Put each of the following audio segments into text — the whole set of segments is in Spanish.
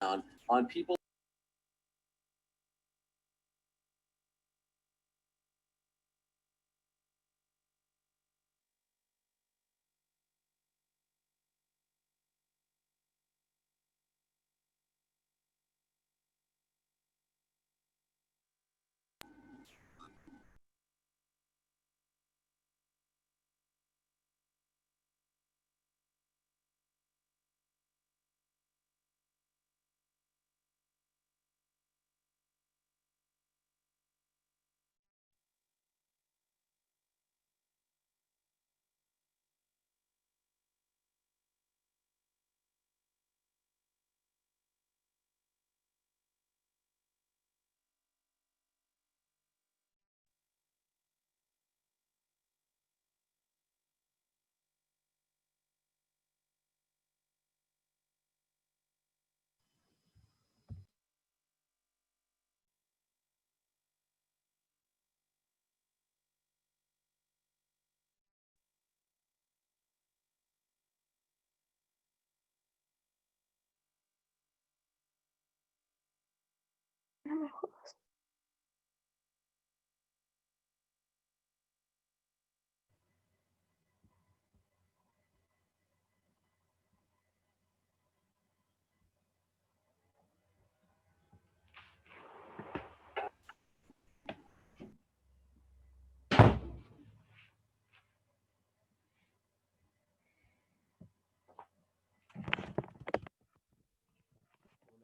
on people. No me jodas.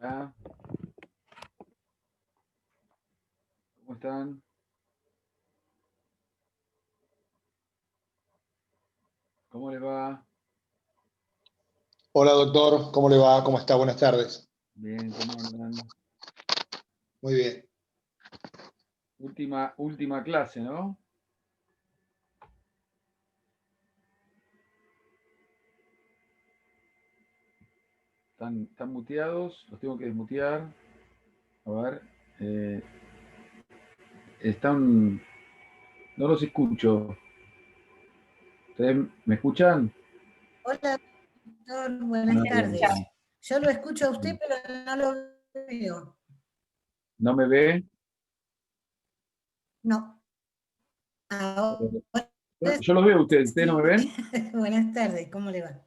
Hola, ¿cómo están? ¿Cómo les va? Hola doctor, ¿cómo le va? ¿Cómo está? Buenas tardes. Bien, ¿cómo andan? Muy bien. Última clase, ¿no? ¿Están muteados? Los tengo que desmutear. A ver. Están. No los escucho. ¿Ustedes me escuchan? Hola, doctor, buenas Ah, bien, tardes. bien. Yo lo escucho a usted, pero no lo veo. ¿No me ve? No. Ahora Yo los veo a ustedes. ¿Ustedes no me ven? buenas tardes, ¿cómo le va?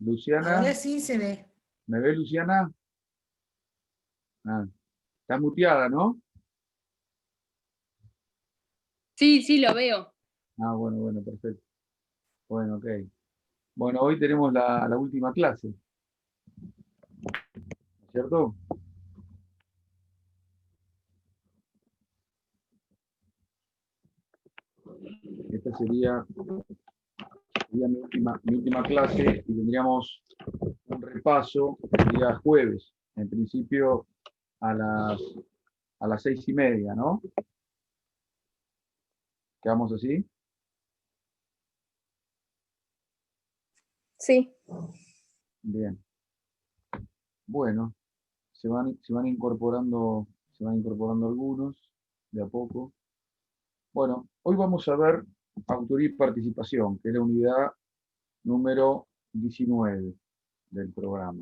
Luciana, Ahora sí se ve. ¿me ve Luciana? Ah, está muteada, ¿no? Sí, sí, lo veo. Ah, bueno, perfecto. Bueno, ok. Bueno, hoy tenemos la última clase, ¿cierto? Esta sería mi última clase y tendríamos un repaso el día jueves, en principio a las 6:30, ¿no? ¿Quedamos así? Sí. Bien. Bueno, se van incorporando algunos de a poco. Bueno, hoy vamos a ver autoría y participación, que es la unidad número 19 del programa.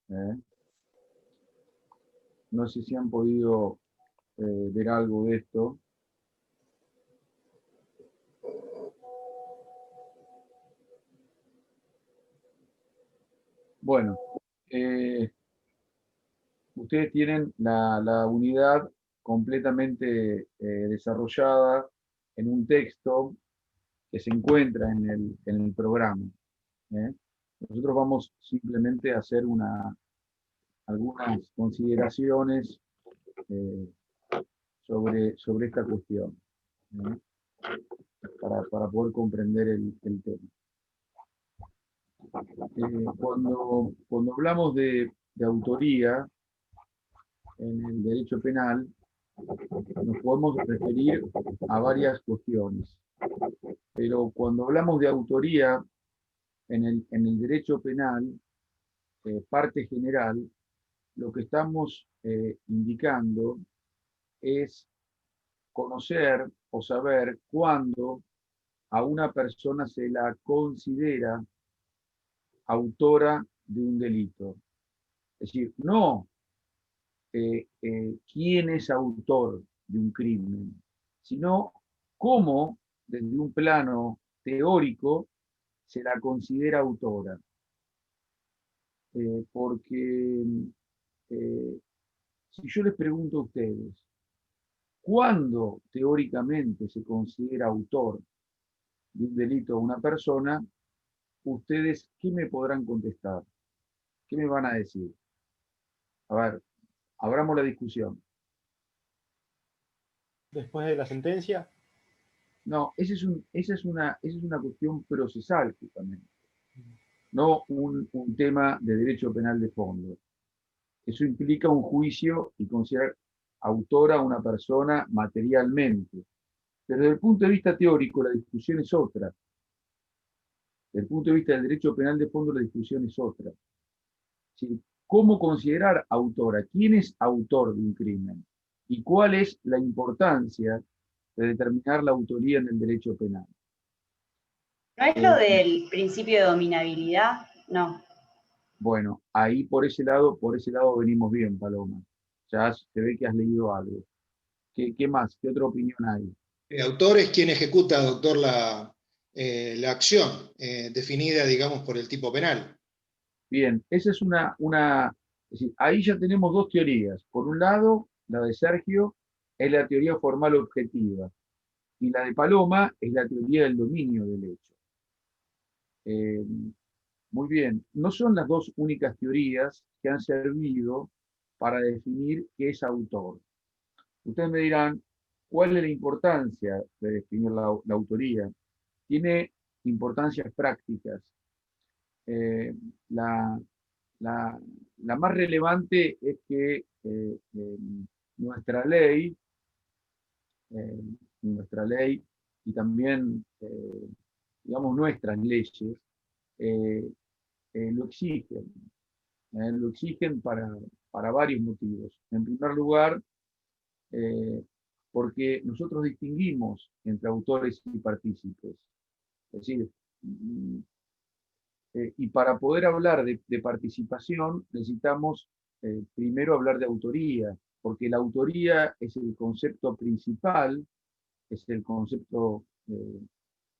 ¿Eh? No sé si han podido ver algo de esto. Bueno, ustedes tienen la unidad completamente desarrollada en un texto que se encuentra en el programa. ¿Eh? Nosotros vamos simplemente a hacer algunas consideraciones eh, sobre esta cuestión, ¿eh? Para poder comprender el tema. Cuando hablamos de autoría en el derecho penal, nos podemos referir a varias cuestiones. Pero cuando hablamos de autoría en el derecho penal, parte general, lo que estamos indicando es conocer o saber cuándo a una persona se la considera autora de un delito. Es decir, no quién es autor de un crimen, sino cómo, desde un plano teórico, se la considera autora. Porque si yo les pregunto a ustedes, ¿cuándo teóricamente se considera autor de un delito a una persona? Ustedes, ¿qué me podrán contestar? ¿Qué me van a decir? A ver, abramos la discusión. Después de la sentencia. No, esa es una cuestión procesal, justamente, no un tema de derecho penal de fondo. Eso implica un juicio y considerar autora a una persona materialmente. Pero desde el punto de vista teórico, la discusión es otra. Desde el punto de vista del derecho penal de fondo, la discusión es otra. ¿Sí? ¿Cómo considerar autora? ¿Quién es autor de un crimen? ¿Y cuál es la importancia de determinar la autoría en el derecho penal? ¿No es lo del principio de dominabilidad? No. Bueno, ahí por ese lado venimos bien, Paloma. Ya se ve que has leído algo. ¿Qué más? ¿Qué otra opinión hay? El autor es quien ejecuta, doctor, la acción definida, digamos, por el tipo penal. Bien, esa es es decir, ahí ya tenemos dos teorías. Por un lado, la de Sergio es la teoría formal objetiva, y la de Paloma es la teoría del dominio del hecho. Eh, Muy bien, no son las dos únicas teorías que han servido para definir qué es autor. Ustedes me dirán, ¿cuál es la importancia de definir la autoría? Tiene importancias prácticas. Eh, la, la- la más relevante es que nuestra ley, eh, nuestra ley y también, digamos, nuestras leyes eh, lo exigen. Lo exigen para varios motivos. En primer lugar, eh, porque nosotros distinguimos entre autores y partícipes. Es decir, y para poder hablar de participación necesitamos primero hablar de autoría, porque la autoría es el concepto principal, es el concepto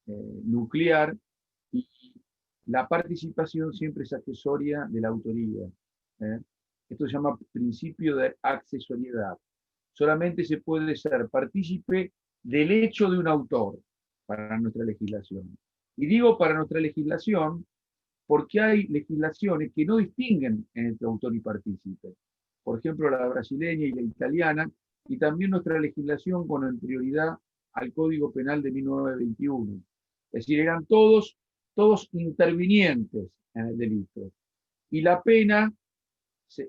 nuclear, y la participación siempre es accesoria de la autoría. ¿eh? Esto se llama principio de accesoriedad. Solamente se puede ser partícipe del hecho de un autor para nuestra legislación. Y digo para nuestra legislación porque hay legislaciones que no distinguen entre autor y partícipe. Por ejemplo, la brasileña y la italiana, y también nuestra legislación con anterioridad al Código Penal de 1921. Es decir, eran todos intervinientes en el delito. Y la pena,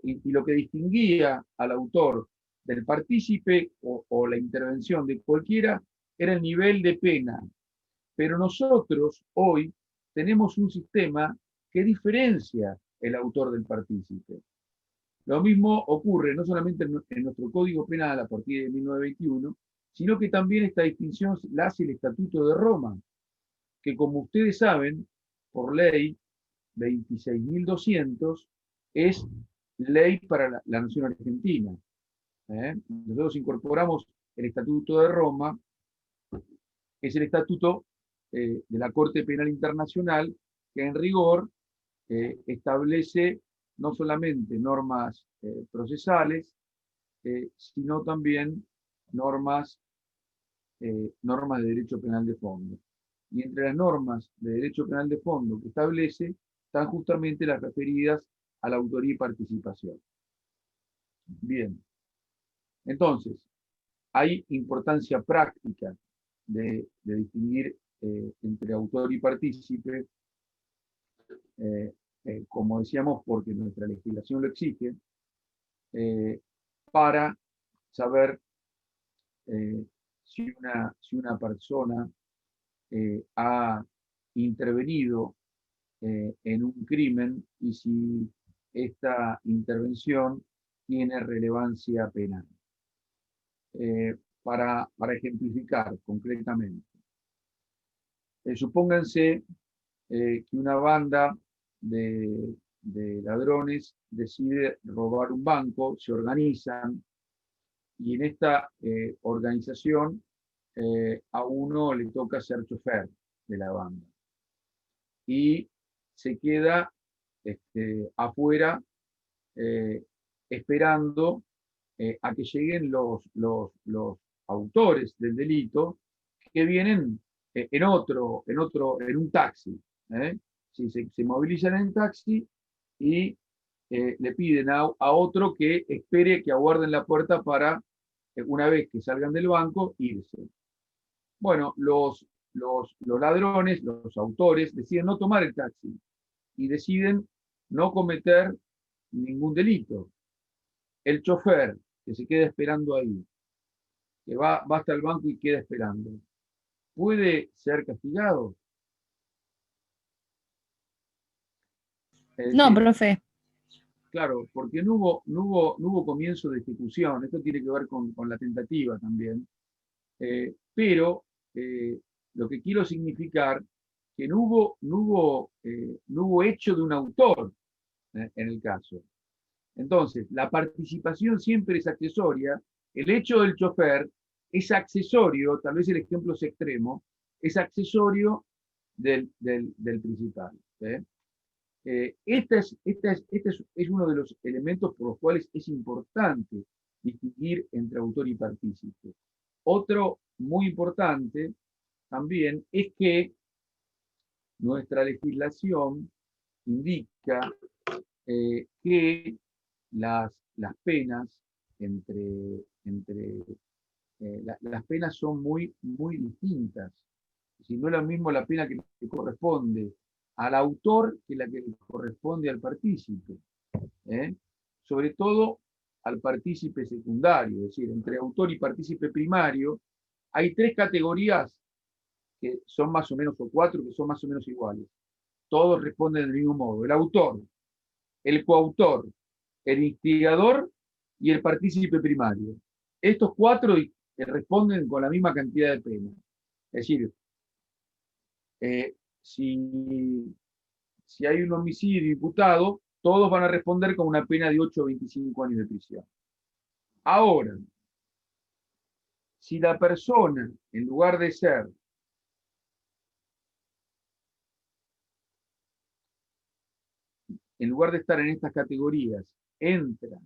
y lo que distinguía al autor del partícipe o la intervención de cualquiera, era el nivel de pena. Pero nosotros hoy tenemos un sistema que diferencia el autor del partícipe. Lo mismo ocurre no solamente en nuestro Código Penal a partir de 1921, sino que también esta distinción la hace el Estatuto de Roma, que como ustedes saben, por ley 26.200, es ley para la nación argentina. Nosotros incorporamos el Estatuto de Roma, que es el estatuto de la Corte Penal Internacional, que en rigor establece no solamente normas procesales, sino también normas de derecho penal de fondo. Y entre las normas de derecho penal de fondo que establece están justamente las referidas a la autoría y participación. Bien, entonces, hay importancia práctica de distinguir entre autor y partícipe, como decíamos, porque nuestra legislación lo exige, para saber si una persona ha intervenido en un crimen y si esta intervención tiene relevancia penal. Para ejemplificar concretamente, supónganse que una banda de de ladrones decide robar un banco, se organizan, y en esta organización a uno le toca ser chofer de la banda. Y se queda afuera esperando a que lleguen los autores del delito, que vienen en un taxi. Sí, se movilizan en taxi y le piden a otro que espere, que aguarden la puerta para, una vez que salgan del banco, irse. Bueno, los ladrones, los autores, deciden no tomar el taxi y deciden no cometer ningún delito. El chofer, que se queda esperando ahí, que va hasta el banco y queda esperando, ¿puede ser castigado? Es No, decir, profe. claro, porque no hubo comienzo de ejecución. Esto tiene que ver con la tentativa también. Pero lo que quiero significar que no hubo hecho de un autor en el caso. Entonces, la participación siempre es accesoria. El hecho del chofer es accesorio, tal vez el ejemplo es extremo, es accesorio del principal. Este es uno de los elementos por los cuales es importante distinguir entre autor y partícipe. Otro muy importante también es que nuestra legislación indica que las penas las penas son muy distintas. Si no es lo mismo la pena que le corresponde al autor que la que le corresponde al partícipe. Sobre todo al partícipe secundario, es decir, entre autor y partícipe primario, hay 3 categorías que son más o menos, o 4 que son más o menos iguales. Todos responden del mismo modo. El autor, el coautor, el instigador y el partícipe primario. Estos 4 responden con la misma cantidad de pena. Es decir, si hay un homicidio imputado, todos van a responder con una pena de 8 a 25 años de prisión. Ahora, si la persona, en lugar de ser estar en estas categorías, entra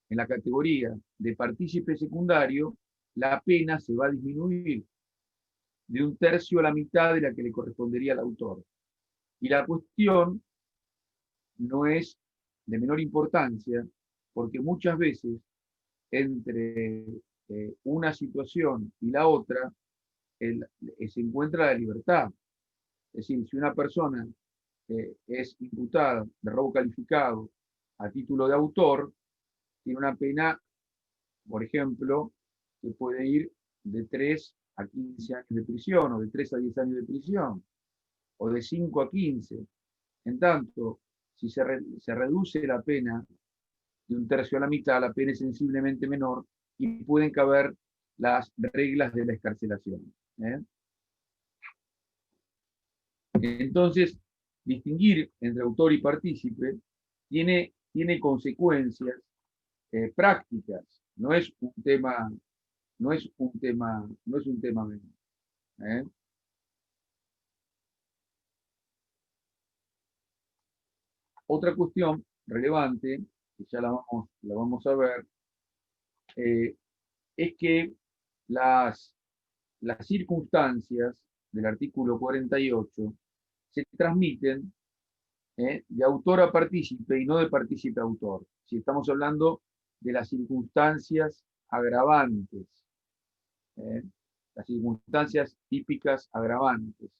en la categoría de partícipe secundario, la pena se va a disminuir de 1/3 a la mitad de la que le correspondería al autor. Y la cuestión no es de menor importancia, porque muchas veces entre una situación y la otra se encuentra la libertad. Es decir, si una persona es imputada de robo calificado a título de autor, tiene una pena, por ejemplo, que puede ir de 3 a 15 años de prisión, o de 3 a 10 años de prisión, o de 5 a 15. En tanto, si se reduce la pena de 1/3 a la mitad, la pena es sensiblemente menor y pueden caber las reglas de la excarcelación. Entonces, distinguir entre autor y partícipe tiene consecuencias prácticas. No es un tema menor. Otra cuestión relevante, que ya la vamos a ver, es que las circunstancias del artículo 48 se transmiten de autor a partícipe y no de partícipe a autor. Si estamos hablando de las circunstancias agravantes, las circunstancias típicas agravantes.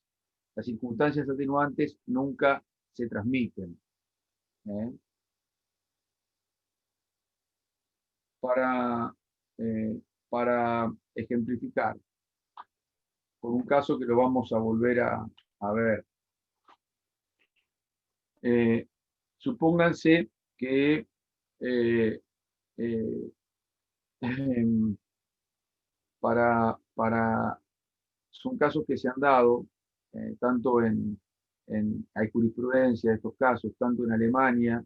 Las circunstancias atenuantes nunca se transmiten. Para ejemplificar, por un caso que lo vamos a volver a ver. Supónganse que son casos que se han dado tanto en hay jurisprudencia de estos casos, tanto en Alemania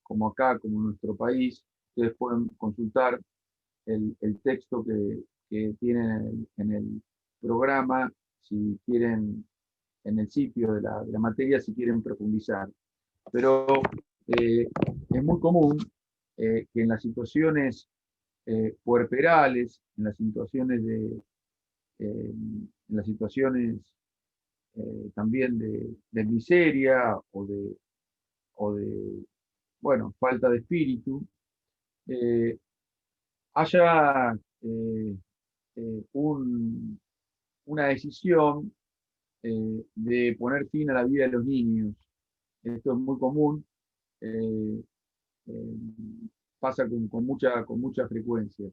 como acá, como en nuestro país. Ustedes pueden consultar el texto que tienen en el programa, si quieren, en el sitio de la materia, si quieren profundizar. Pero es muy común que en las situaciones puerperales, en las situaciones en las situaciones también de miseria o de, bueno, falta de espíritu, haya una decisión de poner fin a la vida de los niños. Esto es muy común, eh, eh, pasa con mucha frecuencia.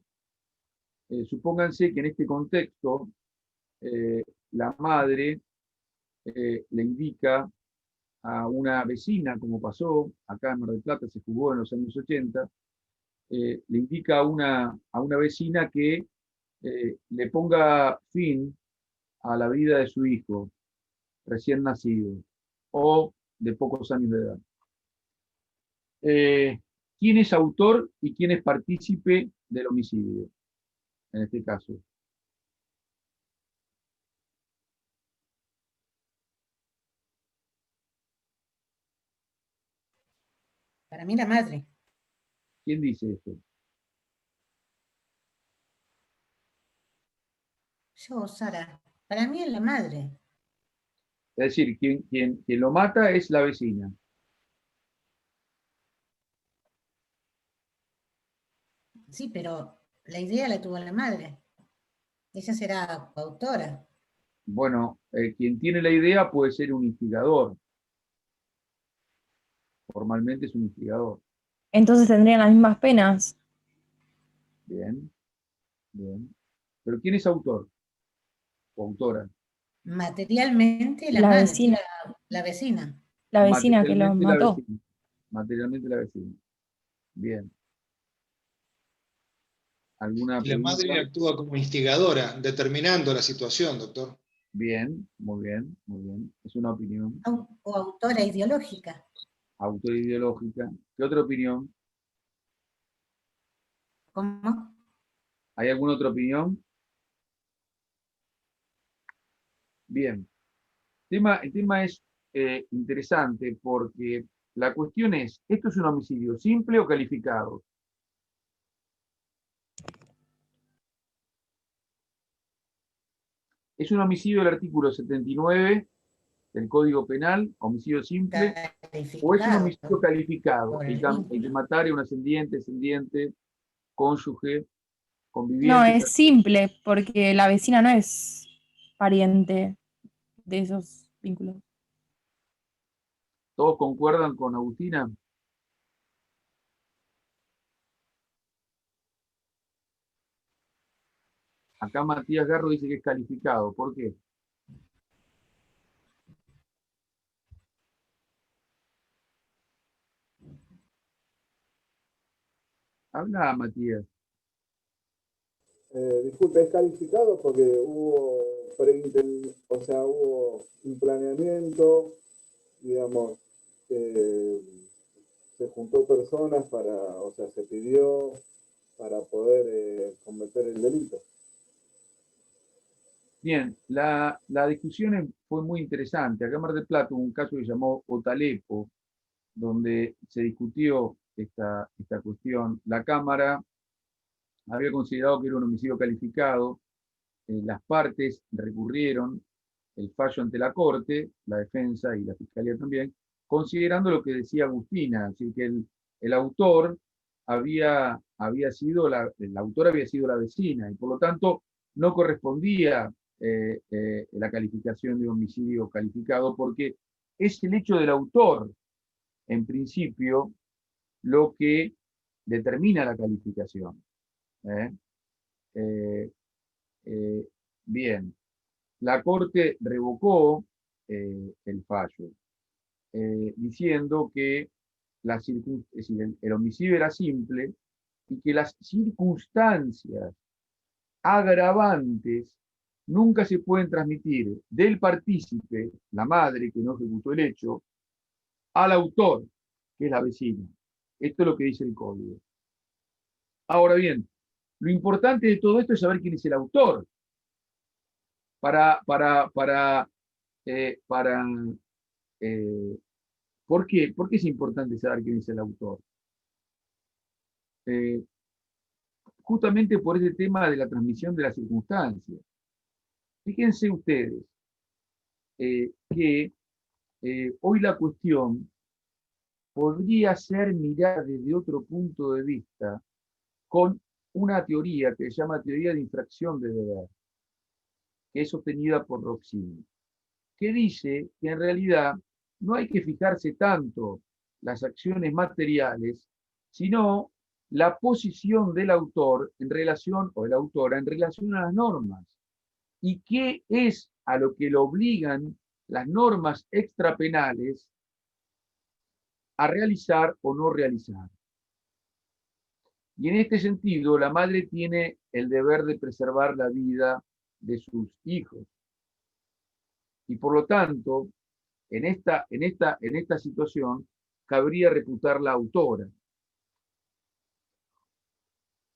Supónganse que en este contexto la madre le indica a una vecina, como pasó acá en Mar del Plata, se jugó en los años 80, le indica a una vecina que le ponga fin a la vida de su hijo recién nacido o de pocos años de edad. ¿Quién es autor y quién es partícipe del homicidio en este caso? Para mí la madre. ¿Quién dice esto? Yo, Sara. Para mí es la madre. Es decir, quien lo mata es la vecina. Sí, pero la idea la tuvo la madre. Ella será autora. Bueno, quien tiene la idea puede ser un instigador. Formalmente es un instigador. Entonces tendrían las mismas penas. Bien, bien. Pero ¿quién es autor o autora? Materialmente la La madre, vecina, la vecina. la vecina que los Materialmente la mató. vecina. Materialmente la vecina. Bien. ¿Alguna Y la pregunta? madre actúa como instigadora, determinando la situación, doctor. Bien, muy bien, muy bien. Es una opinión. O autora ideológica. Autora ideológica. ¿Qué otra opinión? ¿Cómo? ¿Hay alguna otra opinión? Bien. El tema es interesante porque la cuestión es, ¿esto es un homicidio simple o calificado? ¿Es un homicidio del artículo 79 del Código Penal, homicidio simple, o es un Calificado homicidio calificado? por El el que vínculo. matare a un ascendiente, descendiente, cónyuge, No, conviviente. es simple, porque la vecina no es pariente de esos vínculos. ¿Todos concuerdan con Agustina? Acá Matías Garro dice que es calificado. ¿Por qué? Habla, Matías. Disculpe, es calificado porque hubo, o sea, hubo un planeamiento, digamos, se juntó personas o sea, se pidió para poder cometer el delito. Bien, la discusión fue muy interesante. Acá en Mar del Plata hubo un caso que se llamó Otalepo, donde se discutió esta cuestión. La Cámara había considerado que era un homicidio calificado, las partes recurrieron el fallo ante la Corte, la defensa y la Fiscalía también, considerando lo que decía Agustina, es decir, que el autor había sido la vecina y por lo tanto no correspondía la calificación de homicidio calificado porque es el hecho del autor, en principio, lo que determina la calificación. ¿eh? Eh, eh, bien, la Corte revocó el fallo, diciendo que es decir, el homicidio era simple y que las circunstancias agravantes nunca se pueden transmitir del partícipe, la madre que no ejecutó el hecho, al autor, que es la vecina. Esto es lo que dice el código. Ahora bien, lo importante de todo esto es saber quién es el autor. ¿Por qué? ¿Por qué es importante saber quién es el autor? Justamente por ese tema de la transmisión de las circunstancias. Fíjense ustedes que hoy la cuestión podría ser mirada desde otro punto de vista con una teoría que se llama teoría de infracción de deber, que es sostenida por Roxini, que dice que en realidad no hay que fijarse tanto las acciones materiales, sino la posición del autor en relación, o de la autora, en relación a las normas. ¿Y qué es a lo que lo obligan las normas extrapenales a realizar o no realizar? Y en este sentido, la madre tiene el deber de preservar la vida de sus hijos. Y por lo tanto, en esta situación, cabría reputar la autora.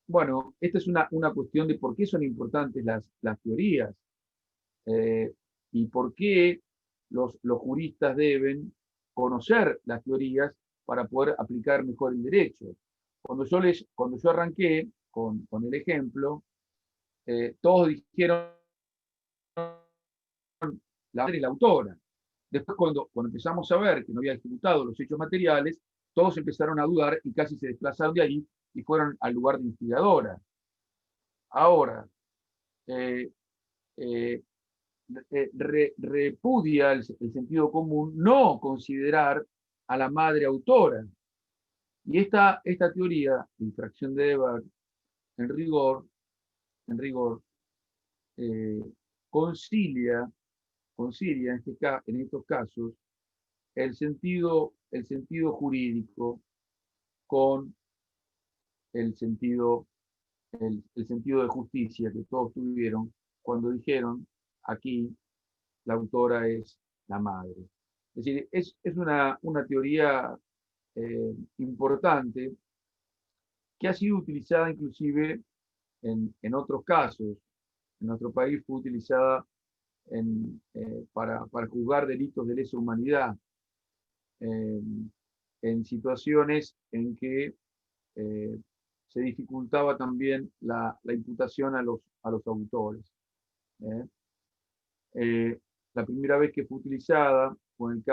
Bueno, esta es una cuestión de por qué son importantes las teorías y por qué los juristas deben conocer las teorías para poder aplicar mejor el derecho. Cuando yo arranqué con el ejemplo, todos dijeron la madre y la autora. Después, cuando empezamos a ver que no había ejecutado los hechos materiales, todos empezaron a dudar y casi se desplazaron de ahí y fueron al lugar de instigadora. Ahora, repudia el sentido común no considerar a la madre autora. Y esta teoría de infracción de deber, en rigor, concilia en estos casos el sentido jurídico con el sentido de justicia que todos tuvieron cuando dijeron aquí la autora es la madre. Es decir, es una teoría importante que ha sido utilizada inclusive en otros casos. En nuestro país fue utilizada para juzgar delitos de lesa humanidad en situaciones en que se dificultaba también la imputación a los autores. La primera vez que fue utilizada fue en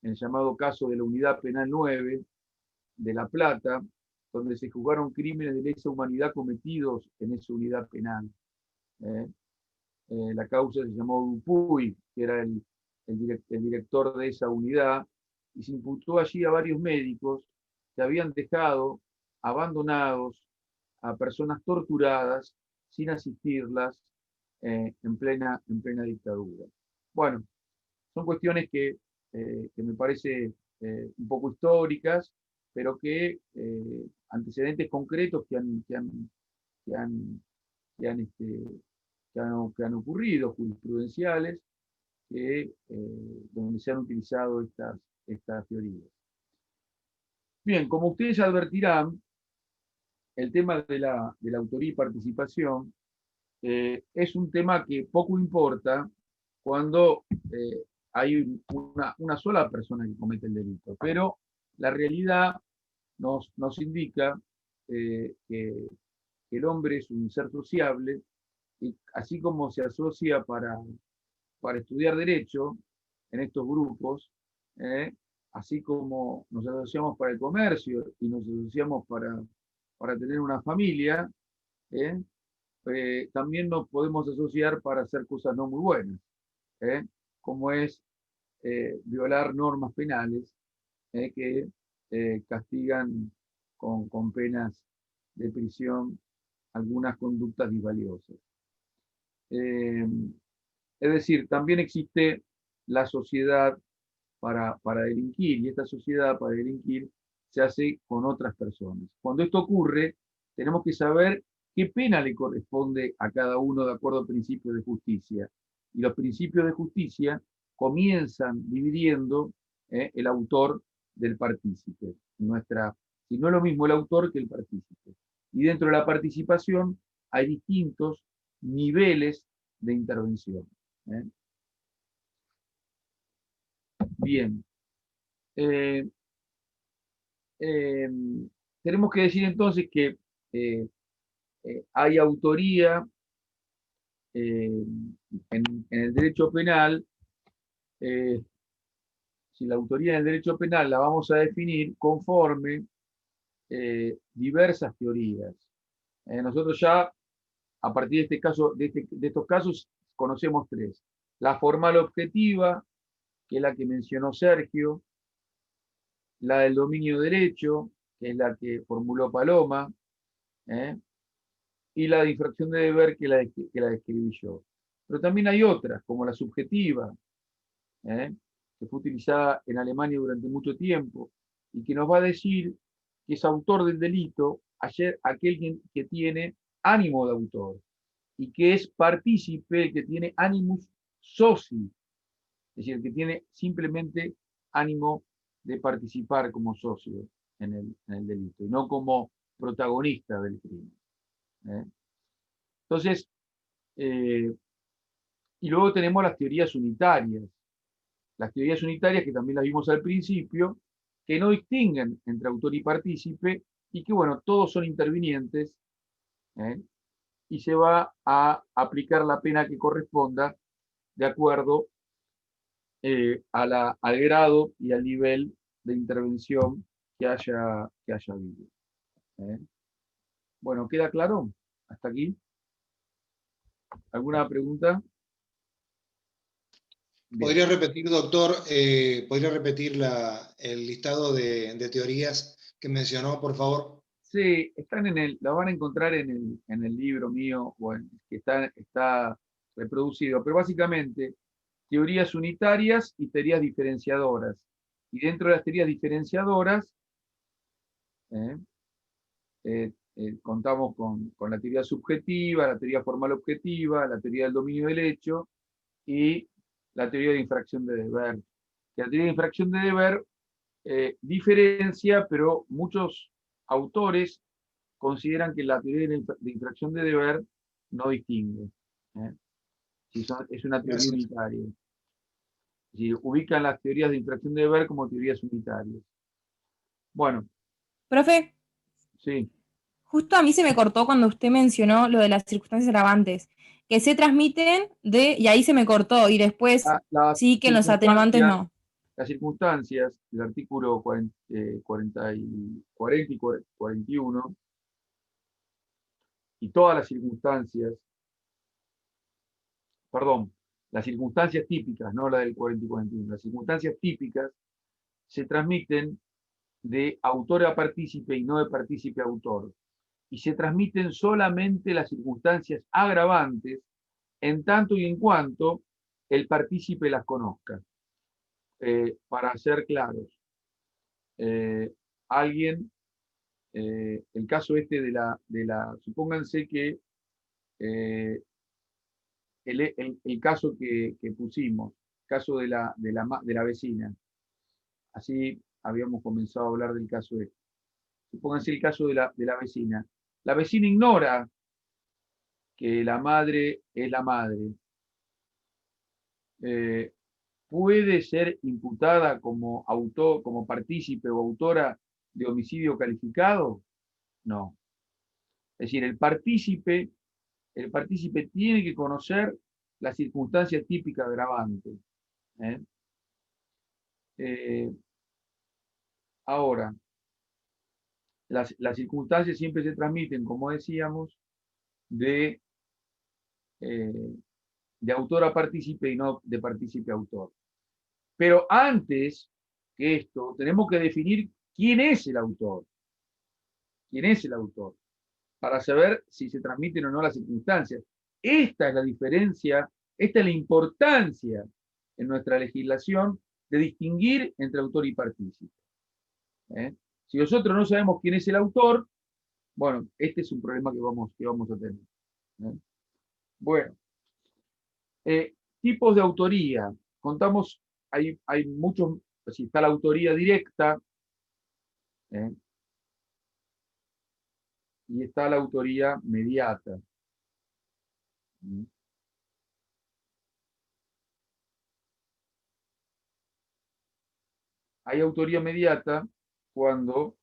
el llamado caso de la Unidad Penal 9 de La Plata, donde se juzgaron crímenes de lesa humanidad cometidos en esa unidad penal. La causa se llamó Dupuy, que era el director de esa unidad, y se imputó allí a varios médicos que habían dejado abandonados a personas torturadas sin asistirlas en plena dictadura. Bueno, son cuestiones que me parece un poco históricas, pero que antecedentes concretos que han ocurrido, jurisprudenciales, donde se han utilizado estas teorías. Bien, como ustedes advertirán, el tema de la autoría y participación es un tema que poco importa cuando hay una sola persona que comete el delito, pero la realidad nos indica que el hombre es un ser sociable y así como se asocia para estudiar derecho en estos grupos, así como nos asociamos para el comercio y nos asociamos para tener una familia, también nos podemos asociar para hacer cosas no muy buenas, como es violar normas penales que castigan con penas de prisión algunas conductas disvaliosas. Es decir, también existe la sociedad para delinquir, y esta sociedad para delinquir se hace con otras personas. Cuando esto ocurre, tenemos que saber qué pena le corresponde a cada uno de acuerdo a principios de justicia. Y los principios de justicia comienzan dividiendo el autor del partícipe. Si no es lo mismo el autor que el partícipe. Y dentro de la participación hay distintos niveles de intervención. Bien. Tenemos que decir entonces que hay autoría en el derecho penal. Si la autoría en el derecho penal la vamos a definir conforme diversas teorías. Nosotros ya, a partir de este caso, de estos casos, conocemos tres. La formal objetiva, que es la que mencionó Sergio, la del dominio derecho, que es la que formuló Paloma, y la de infracción de deber, que la describí yo. Pero también hay otras, como la subjetiva, que fue utilizada en Alemania durante mucho tiempo, y que nos va a decir que es autor del delito aquel que tiene ánimo de autor, y que es partícipe, que tiene animus soci, es decir, que tiene simplemente ánimo de participar como socio en el delito, y no como protagonista del crimen. Entonces, y luego tenemos las teorías unitarias. Las teorías unitarias, que también las vimos al principio, que no distinguen entre autor y partícipe, y que, bueno, todos son intervinientes, y se va a aplicar la pena que corresponda de acuerdo al grado y al nivel de intervención que haya habido. Bueno, ¿queda claro? ¿Hasta aquí? ¿Alguna pregunta? Bien. ¿Podría repetir, doctor, podría repetir el listado de teorías que mencionó, por favor? Sí, la van a encontrar en el libro mío, que está reproducido, pero básicamente teorías unitarias y teorías diferenciadoras. Y dentro de las teorías diferenciadoras, contamos con la teoría subjetiva, la teoría formal objetiva, la teoría del dominio del hecho y la teoría de infracción de deber. Que la teoría de infracción de deber diferencia, pero muchos autores consideran que la teoría de infracción de deber no distingue. Es una teoría unitaria. Si ubican las teorías de infracción de deber como teorías unitarias. Bueno. Profe. Sí. Justo a mí se me cortó cuando usted mencionó lo de las circunstancias agravantes, que se transmiten y ahí se me cortó, y después sí que en los atenuantes no. Las circunstancias del artículo 40 y 41, y todas las circunstancias, perdón, las circunstancias típicas, no la del 40 y 41, las circunstancias típicas se transmiten de autor a partícipe y no de partícipe a autor. Y se transmiten solamente las circunstancias agravantes en tanto y en cuanto el partícipe las conozca. Para ser claros, el caso este supónganse que el caso que pusimos, caso de la vecina, así habíamos comenzado a hablar del caso este. Supónganse el caso de la vecina. La vecina ignora que la madre es la madre. ¿Puede ser imputada como autor, como partícipe o autora de homicidio calificado? No. Es decir, el partícipe tiene que conocer las circunstancias típicas agravantes. Ahora, las circunstancias siempre se transmiten, como decíamos, de autor a partícipe y no de partícipe a autor. Pero antes que esto, tenemos que definir quién es el autor. ¿Quién es el autor? Para saber si se transmiten o no las circunstancias. Esta es la diferencia, esta es la importancia en nuestra legislación de distinguir entre autor y partícipe. Si nosotros no sabemos quién es el autor, Bueno, este es un problema que vamos a tener. Bueno, tipos de autoría. Contamos, hay muchos, si está la autoría directa, y está la autoría mediata. Hay autoría mediata cuando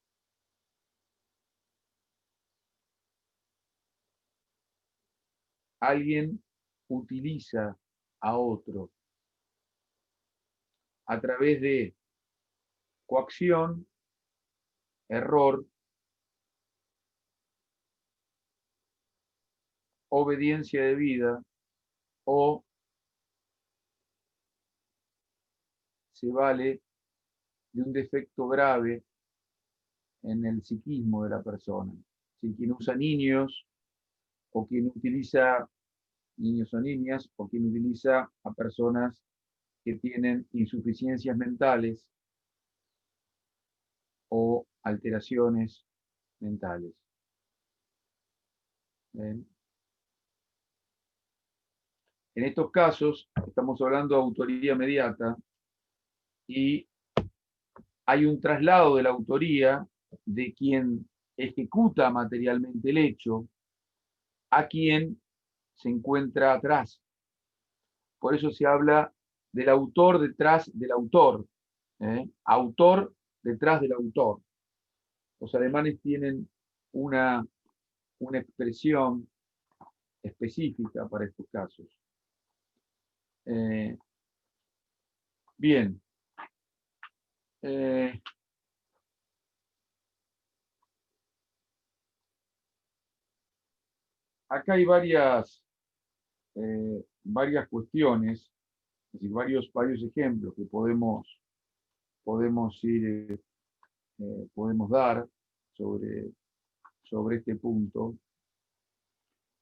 alguien utiliza a otro a través de coacción, error, obediencia debida o se vale de un defecto grave en el psiquismo de la persona. Si quien usa niños o quien utiliza niños o niñas o quien utiliza a personas que tienen insuficiencias mentales o alteraciones mentales. ¿Ven? En estos casos estamos hablando de autoría mediata y hay un traslado de la autoría de quien ejecuta materialmente el hecho a quien se encuentra atrás. Por eso se habla del autor detrás del autor. Autor detrás del autor. Los alemanes tienen una expresión específica para estos casos. Bien. Acá hay varias cuestiones, es decir, varios ejemplos que podemos dar sobre este punto.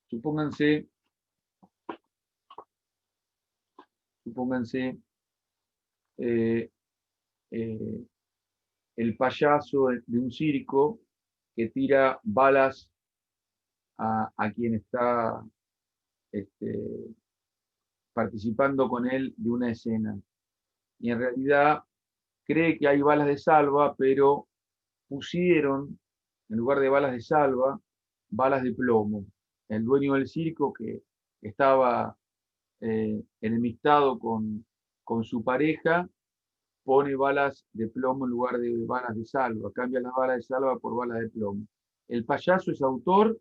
Supónganse el payaso de un circo que tira balas a quien está participando con él de una escena. Y en realidad cree que hay balas de salva, pero pusieron, en lugar de balas de salva, balas de plomo. El dueño del circo, que estaba enemistado con su pareja, pone balas de plomo en lugar de balas de salva, cambia las balas de salva por balas de plomo. ¿El payaso es autor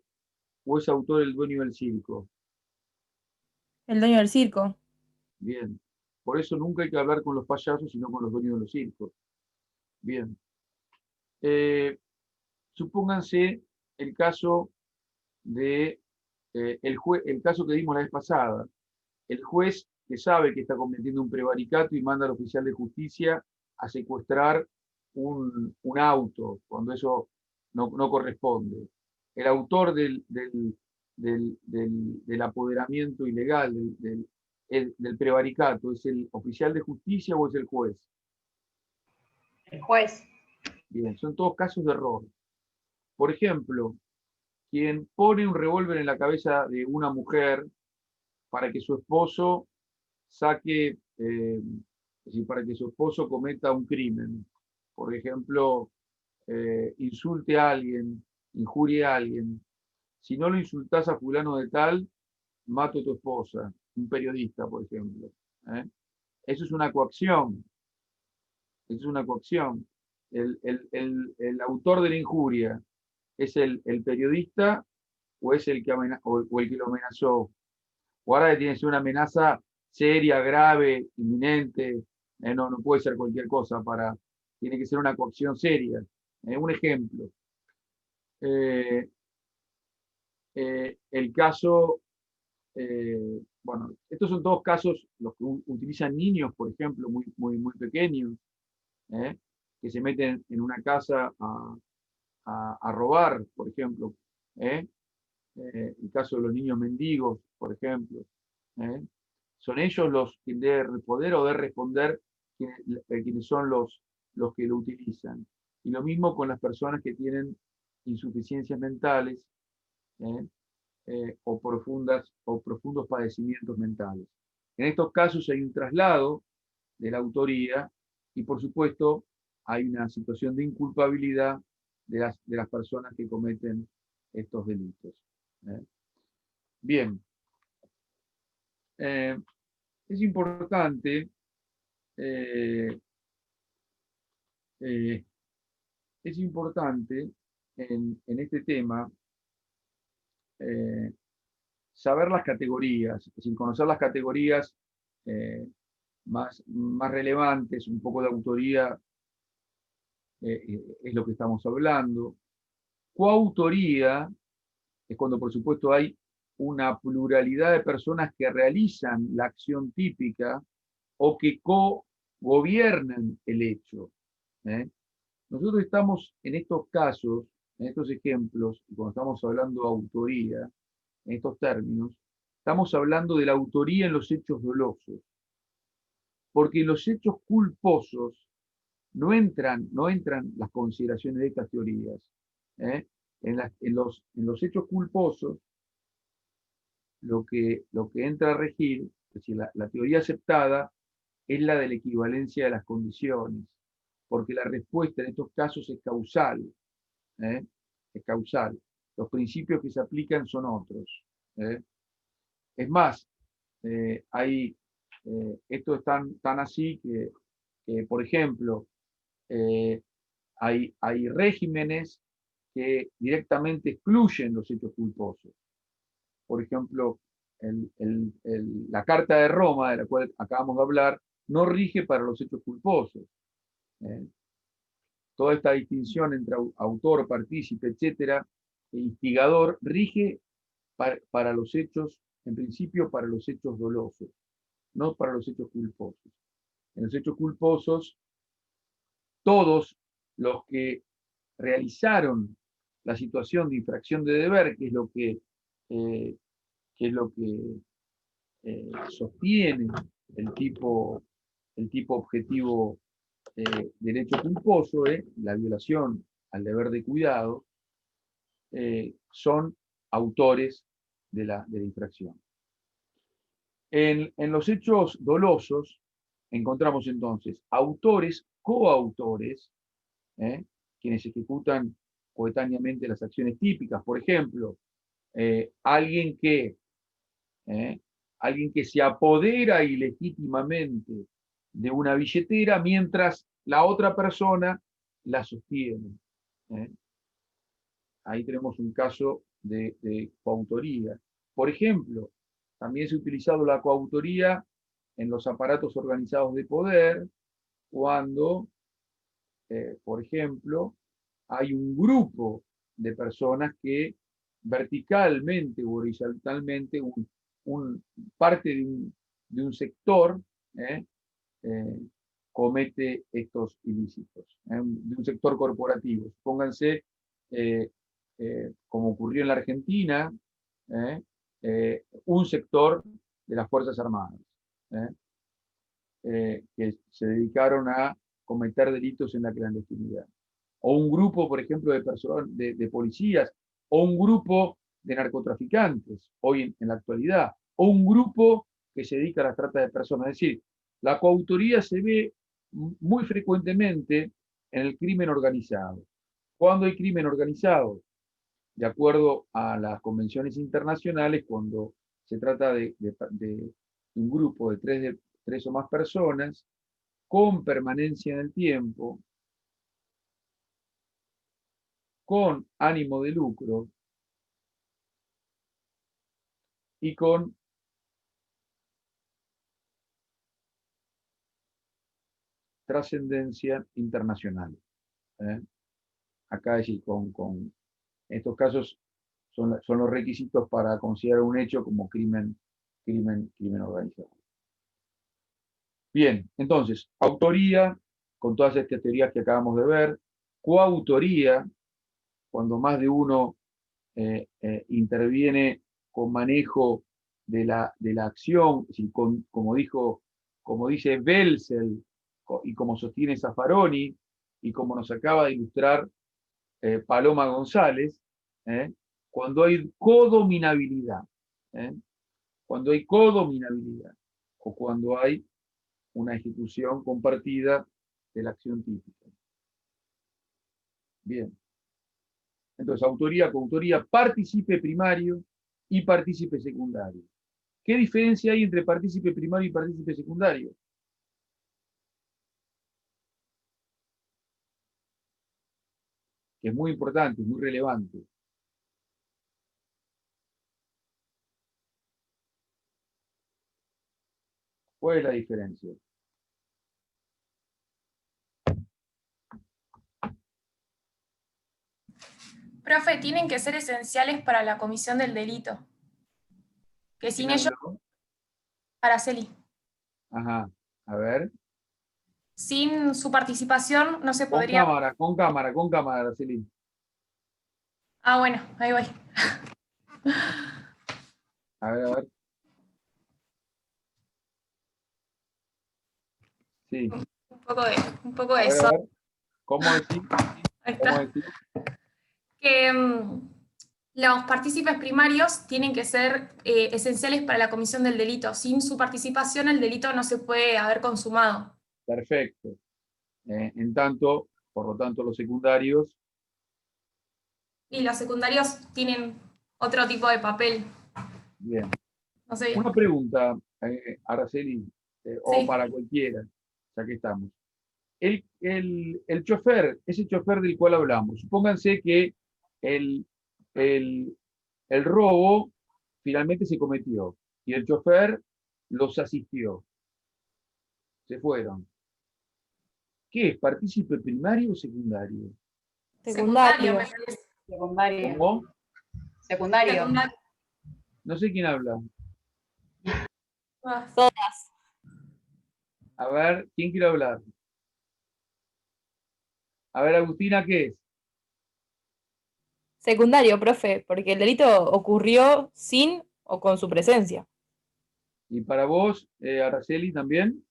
o es autor el dueño del circo? El dueño del circo. Bien. Por eso nunca hay que hablar con los payasos, sino con los dueños de los circos. Bien. Supónganse el caso de el caso que dimos la vez pasada. El juez que sabe que está cometiendo un prevaricato y manda al oficial de justicia a secuestrar un auto, cuando eso no corresponde. El autor del apoderamiento ilegal, del prevaricato, ¿es el oficial de justicia o es el juez? El juez. Bien, son todos casos de error. Por ejemplo, quien pone un revólver en la cabeza de una mujer para que su esposo saque, es decir, para que su esposo cometa un crimen. Por ejemplo, insulte a alguien, injurie a alguien. Si no lo insultás a fulano de tal, mato a tu esposa. Un periodista, por ejemplo. Eso es una coacción. Eso es una coacción. El autor de la injuria es el periodista o es el que o el que lo amenazó. O ahora tiene que ser una amenaza seria, grave, inminente. No puede ser cualquier cosa, tiene que ser una coacción seria. Un ejemplo. El caso, bueno, estos son todos casos, los que utilizan niños, por ejemplo, muy pequeños, que se meten en una casa a robar, por ejemplo. El caso de los niños mendigos, por ejemplo. Son ellos los que deben poder o deben responder quienes son los que lo utilizan. Y lo mismo con las personas que tienen insuficiencias mentales, o profundos padecimientos mentales. En estos casos hay un traslado de la autoría y, por supuesto, hay una situación de inculpabilidad de las personas que cometen estos delitos. Bien. Es importante en este tema saber las categorías, es decir, conocer las categorías más relevantes, un poco de autoría, es lo que estamos hablando. Coautoría es cuando, por supuesto, hay una pluralidad de personas que realizan la acción típica o que co-gobiernan el hecho. Nosotros estamos en estos casos, en estos ejemplos, y cuando estamos hablando de autoría, en estos términos, estamos hablando de la autoría en los hechos dolosos. Porque en los hechos culposos no entran las consideraciones de estas teorías. En los hechos culposos, lo que entra a regir, es decir, la teoría aceptada, es la de la equivalencia de las condiciones, porque la respuesta en estos casos es causal. Es causal. Los principios que se aplican son otros. Es más, esto es tan así que, por ejemplo, hay regímenes que directamente excluyen los hechos culposos. Por ejemplo, la Carta de Roma, de la cual acabamos de hablar, no rige para los hechos culposos. Toda esta distinción entre autor, partícipe, etcétera, e instigador, rige para los hechos, en principio para los hechos dolosos, no para los hechos culposos. En los hechos culposos, todos los que realizaron la situación de infracción de deber, que es lo que sostiene el tipo objetivo del hecho culposo, la violación al deber de cuidado, son autores de la infracción. En los hechos dolosos encontramos entonces autores, coautores, quienes ejecutan coetáneamente las acciones típicas. Por ejemplo, alguien que se apodera ilegítimamente de una billetera mientras la otra persona la sostiene. Ahí tenemos un caso de coautoría. Por ejemplo, también se ha utilizado la coautoría en los aparatos organizados de poder cuando, por ejemplo, hay un grupo de personas que verticalmente o horizontalmente, parte de un sector comete estos ilícitos, de un sector corporativo. Pónganse, como ocurrió en la Argentina, un sector de las Fuerzas Armadas, que se dedicaron a cometer delitos en la clandestinidad. O un grupo, por ejemplo, de policías, o un grupo de narcotraficantes, hoy en la actualidad, o un grupo que se dedica a la trata de personas. Es decir, la coautoría se ve muy frecuentemente en el crimen organizado. ¿Cuándo hay crimen organizado? De acuerdo a las convenciones internacionales, cuando se trata de un grupo de tres o más personas, con permanencia en el tiempo, con ánimo de lucro y con trascendencia internacional. Acá es decir, con estos casos son los requisitos para considerar un hecho como crimen organizado. Bien, entonces, autoría, con todas estas teorías que acabamos de ver, coautoría, cuando más de uno interviene con manejo de la acción, es decir, como dice Belzel, y como sostiene Zaffaroni, y como nos acaba de ilustrar Paloma González, cuando hay codominabilidad. Cuando hay codominabilidad, o cuando hay una ejecución compartida de la acción típica. Bien. Entonces, autoría, coautoría, partícipe primario y partícipe secundario. ¿Qué diferencia hay entre partícipe primario y partícipe secundario? Que es muy importante, muy relevante. ¿Cuál es la diferencia? Profe, tienen que ser esenciales para la comisión del delito. Que sin ellos... Araceli. Ajá, a ver. Sin su participación no se podría... Con cámara, Araceli. Ah, bueno, ahí voy. A ver. Sí. Un poco de eso. A ver. ¿Cómo decir? Ahí está. Que los partícipes primarios tienen que ser esenciales para la comisión del delito. Sin su participación el delito no se puede haber consumado. Perfecto. Por lo tanto, los secundarios... Y los secundarios tienen otro tipo de papel. Bien. No sé. Una pregunta, Araceli, o Sí. para cualquiera, ya que estamos. El chofer, ese chofer del cual hablamos, supónganse que el robo finalmente se cometió y el chofer los asistió. Se fueron. ¿Qué es? ¿Partícipe primario o secundario? Secundario. Secundario. ¿Cómo? Secundario. No sé quién habla. Todas. A ver, ¿quién quiere hablar? A ver, Agustina, ¿qué es? Secundario, profe, porque el delito ocurrió sin o con su presencia. ¿Y para vos, Araceli, también?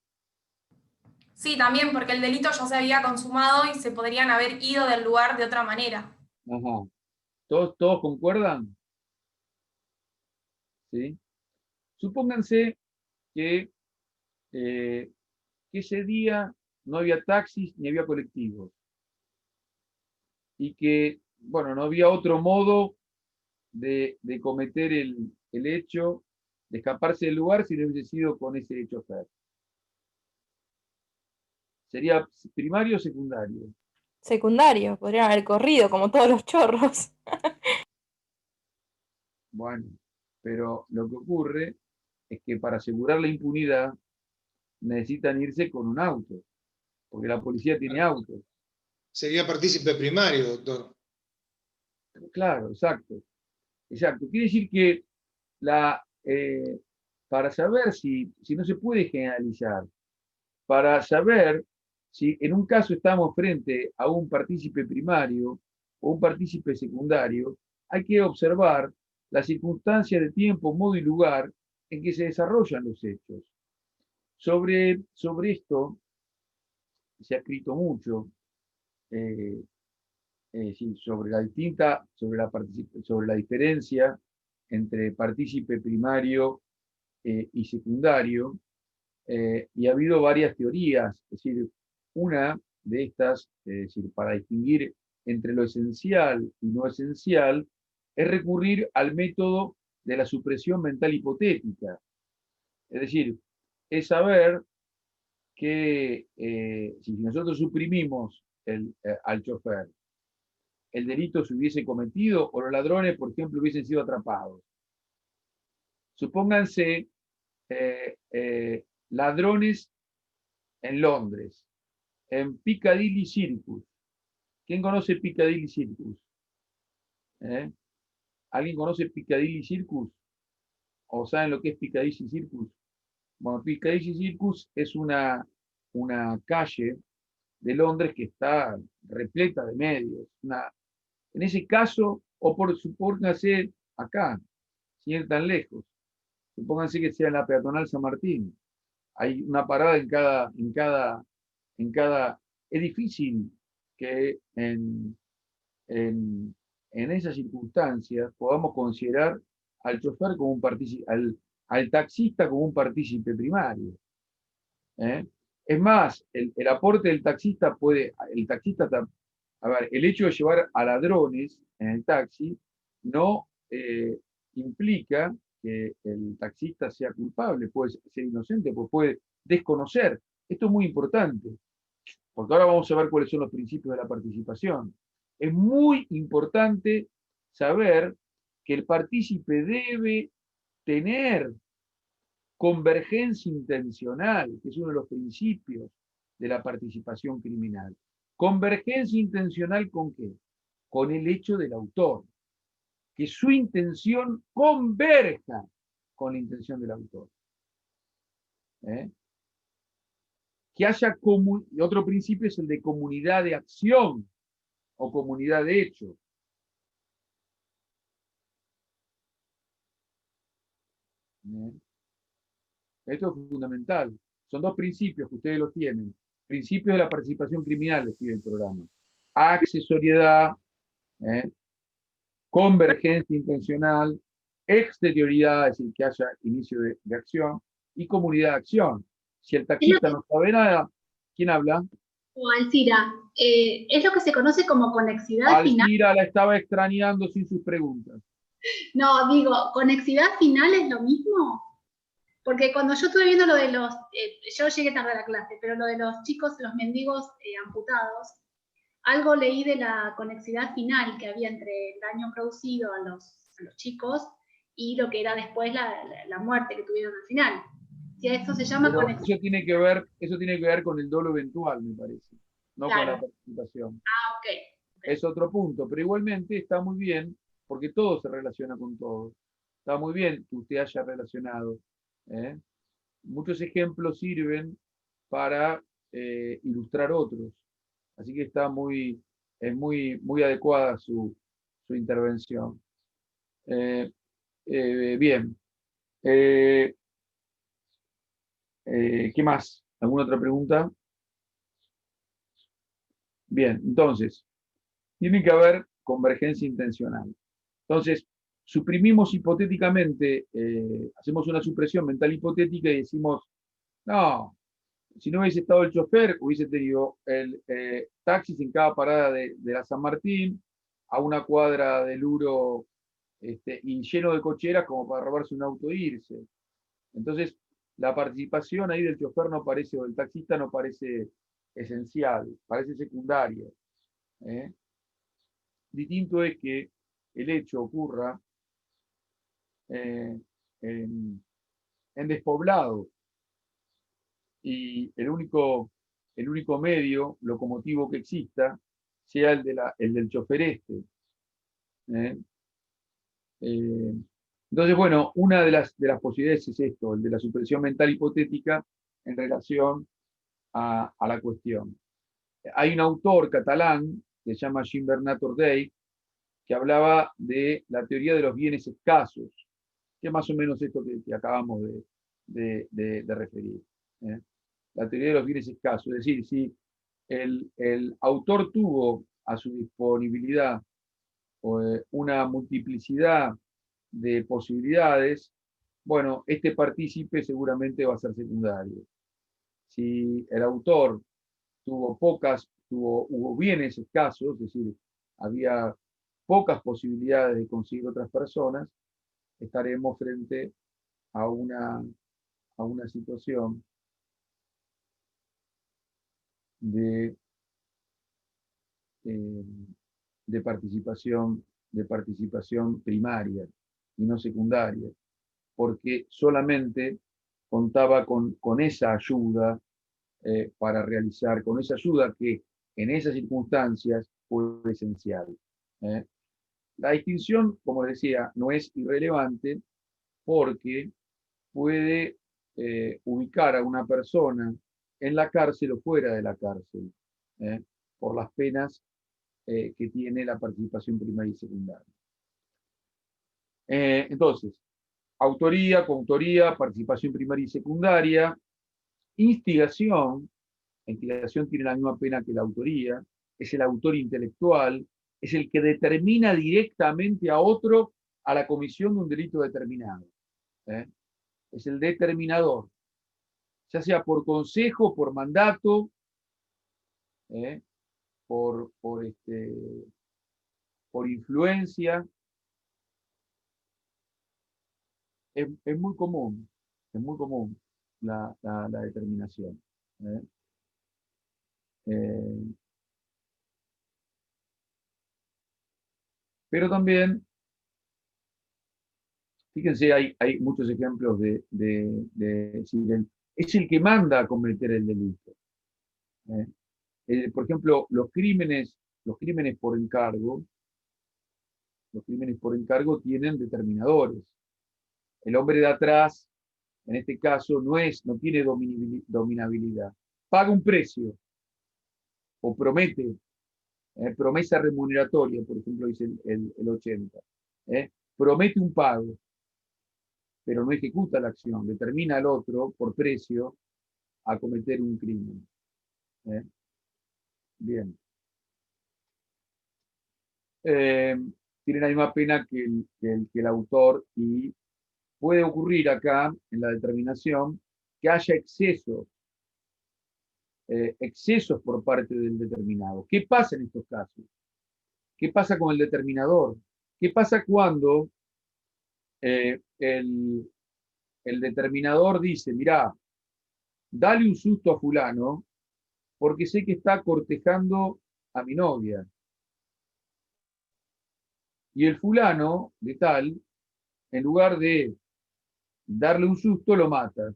Sí, también, porque el delito ya se había consumado y se podrían haber ido del lugar de otra manera. Ajá. ¿Todos concuerdan? ¿Sí? Supónganse que ese día no había taxis ni había colectivos. Y que, bueno, no había otro modo de cometer el hecho, de escaparse del lugar si no hubiese sido con ese chofer. ¿Sería primario o secundario? Secundario, podrían haber corrido como todos los chorros. Bueno, pero lo que ocurre es que para asegurar la impunidad necesitan irse con un auto, porque la policía tiene autos. Sería partícipe primario, doctor. Claro, exacto. Exacto. Quiere decir que para saber si no se puede generalizar, para saber si en un caso estamos frente a un partícipe primario o un partícipe secundario, hay que observar las circunstancias de tiempo, modo y lugar en que se desarrollan los hechos. Sobre esto se ha escrito mucho, sí, sobre la diferencia entre partícipe primario y secundario, y ha habido varias teorías, es decir, una de estas, es decir, para distinguir entre lo esencial y no esencial, es recurrir al método de la supresión mental hipotética. Es decir, es saber que si nosotros suprimimos al chofer, el delito se hubiese cometido o los ladrones, por ejemplo, hubiesen sido atrapados. Supónganse ladrones en Londres, en Piccadilly Circus. ¿Quién conoce Piccadilly Circus? ¿Alguien conoce Piccadilly Circus? ¿O saben lo que es Piccadilly Circus? Bueno, Piccadilly Circus es una calle de Londres que está repleta de medios. En ese caso, supónganse acá, sin ir tan lejos, supónganse que sea en la peatonal San Martín. Hay una parada en cada. Es difícil que en en esas circunstancias podamos considerar al chofer como un partícipe, al taxista como un partícipe primario. Es más, el aporte del taxista a ver, el hecho de llevar a ladrones en el taxi no implica que el taxista sea culpable, puede ser inocente, pues puede desconocer. Esto es muy importante, porque ahora vamos a ver cuáles son los principios de la participación. Es muy importante saber que el partícipe debe tener convergencia intencional, que es uno de los principios de la participación criminal. ¿Convergencia intencional con qué? Con el hecho del autor. Que su intención converja con la intención del autor. Que haya otro principio es el de comunidad de acción o comunidad de hecho. Esto es fundamental. Son dos principios que ustedes los tienen. Principios de la participación criminal, les pide el programa. Accesoriedad, convergencia intencional, exterioridad, es decir, que haya inicio de acción, y comunidad de acción. Si el taxista no sabe nada, ¿quién habla? O Alcira, es lo que se conoce como conexidad final. Alcira la estaba extrañando sin sus preguntas. No, digo, ¿conexidad final es lo mismo? Porque cuando yo estuve viendo lo de los, yo llegué tarde a la clase, pero lo de los chicos, los mendigos amputados, algo leí de la conexidad final que había entre el daño producido a los chicos y lo que era después la muerte que tuvieron al final. Si eso se llama conexión. Eso tiene que ver con el dolo eventual, me parece, no con la participación. Ah, ok. Es otro punto, pero igualmente está muy bien, porque todo se relaciona con todo. Está muy bien que usted haya relacionado. Muchos ejemplos sirven para ilustrar otros. Así que es muy adecuada su intervención. Bien. ¿Qué más? ¿Alguna otra pregunta? Bien, entonces, tiene que haber convergencia intencional. Entonces, suprimimos hipotéticamente, hacemos una supresión mental hipotética y decimos, no, si no hubiese estado el chofer, hubiese tenido el taxis en cada parada de la San Martín, a una cuadra del Luro, y lleno de cocheras como para robarse un auto e irse. Entonces, la participación ahí del chofer no parece, o del taxista no parece esencial, parece secundaria. Distinto es que el hecho ocurra en despoblado y el único medio locomotivo que exista sea el del chofer Entonces, bueno, una de las posibilidades es esto, el de la supresión mental hipotética en relación a la cuestión. Hay un autor catalán que se llama Jean-Bernat Ordey, que hablaba de la teoría de los bienes escasos, que es más o menos esto que acabamos de referir. La teoría de los bienes escasos, es decir, si el autor tuvo a su disponibilidad una multiplicidad de posibilidades, bueno, este partícipe seguramente va a ser secundario. Si el autor hubo bienes escasos, es decir, había pocas posibilidades de conseguir otras personas, estaremos frente a una situación de participación primaria y no secundaria, porque solamente contaba con esa ayuda para realizar, con esa ayuda que en esas circunstancias fue esencial. La distinción, como decía, no es irrelevante porque puede ubicar a una persona en la cárcel o fuera de la cárcel, por las penas que tiene la participación primaria y secundaria. Entonces, autoría, coautoría, participación primaria y secundaria, instigación tiene la misma pena que la autoría, es el autor intelectual, es el que determina directamente a otro a la comisión de un delito determinado. Es el determinador, ya sea por consejo, por mandato, por influencia. Es muy común la determinación. Pero también, fíjense, hay muchos ejemplos es el que manda a cometer el delito. Por ejemplo, los crímenes por encargo tienen determinadores. El hombre de atrás, en este caso, no tiene dominabilidad. Paga un precio o promete, promesa remuneratoria, por ejemplo, dice el 80. Promete un pago, pero no ejecuta la acción, determina al otro por precio a cometer un crimen. Bien. Tiene la misma pena que el autor, y puede ocurrir acá en la determinación que haya excesos por parte del determinado. ¿Qué pasa en estos casos? ¿Qué pasa con el determinador? ¿Qué pasa cuando el determinador dice, mirá, dale un susto a fulano porque sé que está cortejando a mi novia? Y el fulano de tal, en lugar de darle un susto, lo mata.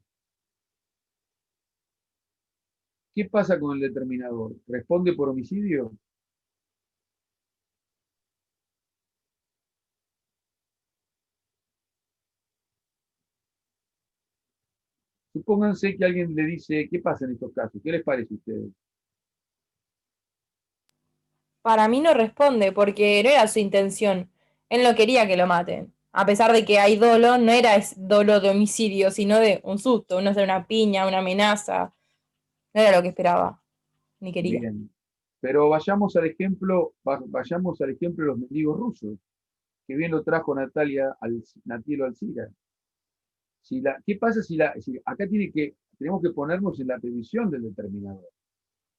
¿Qué pasa con el determinador? ¿Responde por homicidio? Supónganse que alguien le dice, ¿qué pasa en estos casos? ¿Qué les parece a ustedes? Para mí no responde, porque no era su intención. Él no quería que lo maten. A pesar de que hay dolo, no era dolo de homicidio, sino de un susto, una piña, una amenaza. No era lo que esperaba, ni quería. Bien. Pero vayamos al ejemplo de los mendigos rusos, que bien lo trajo Natielo Alcira. ¿Qué pasa si acá tenemos que ponernos en la previsión del determinador?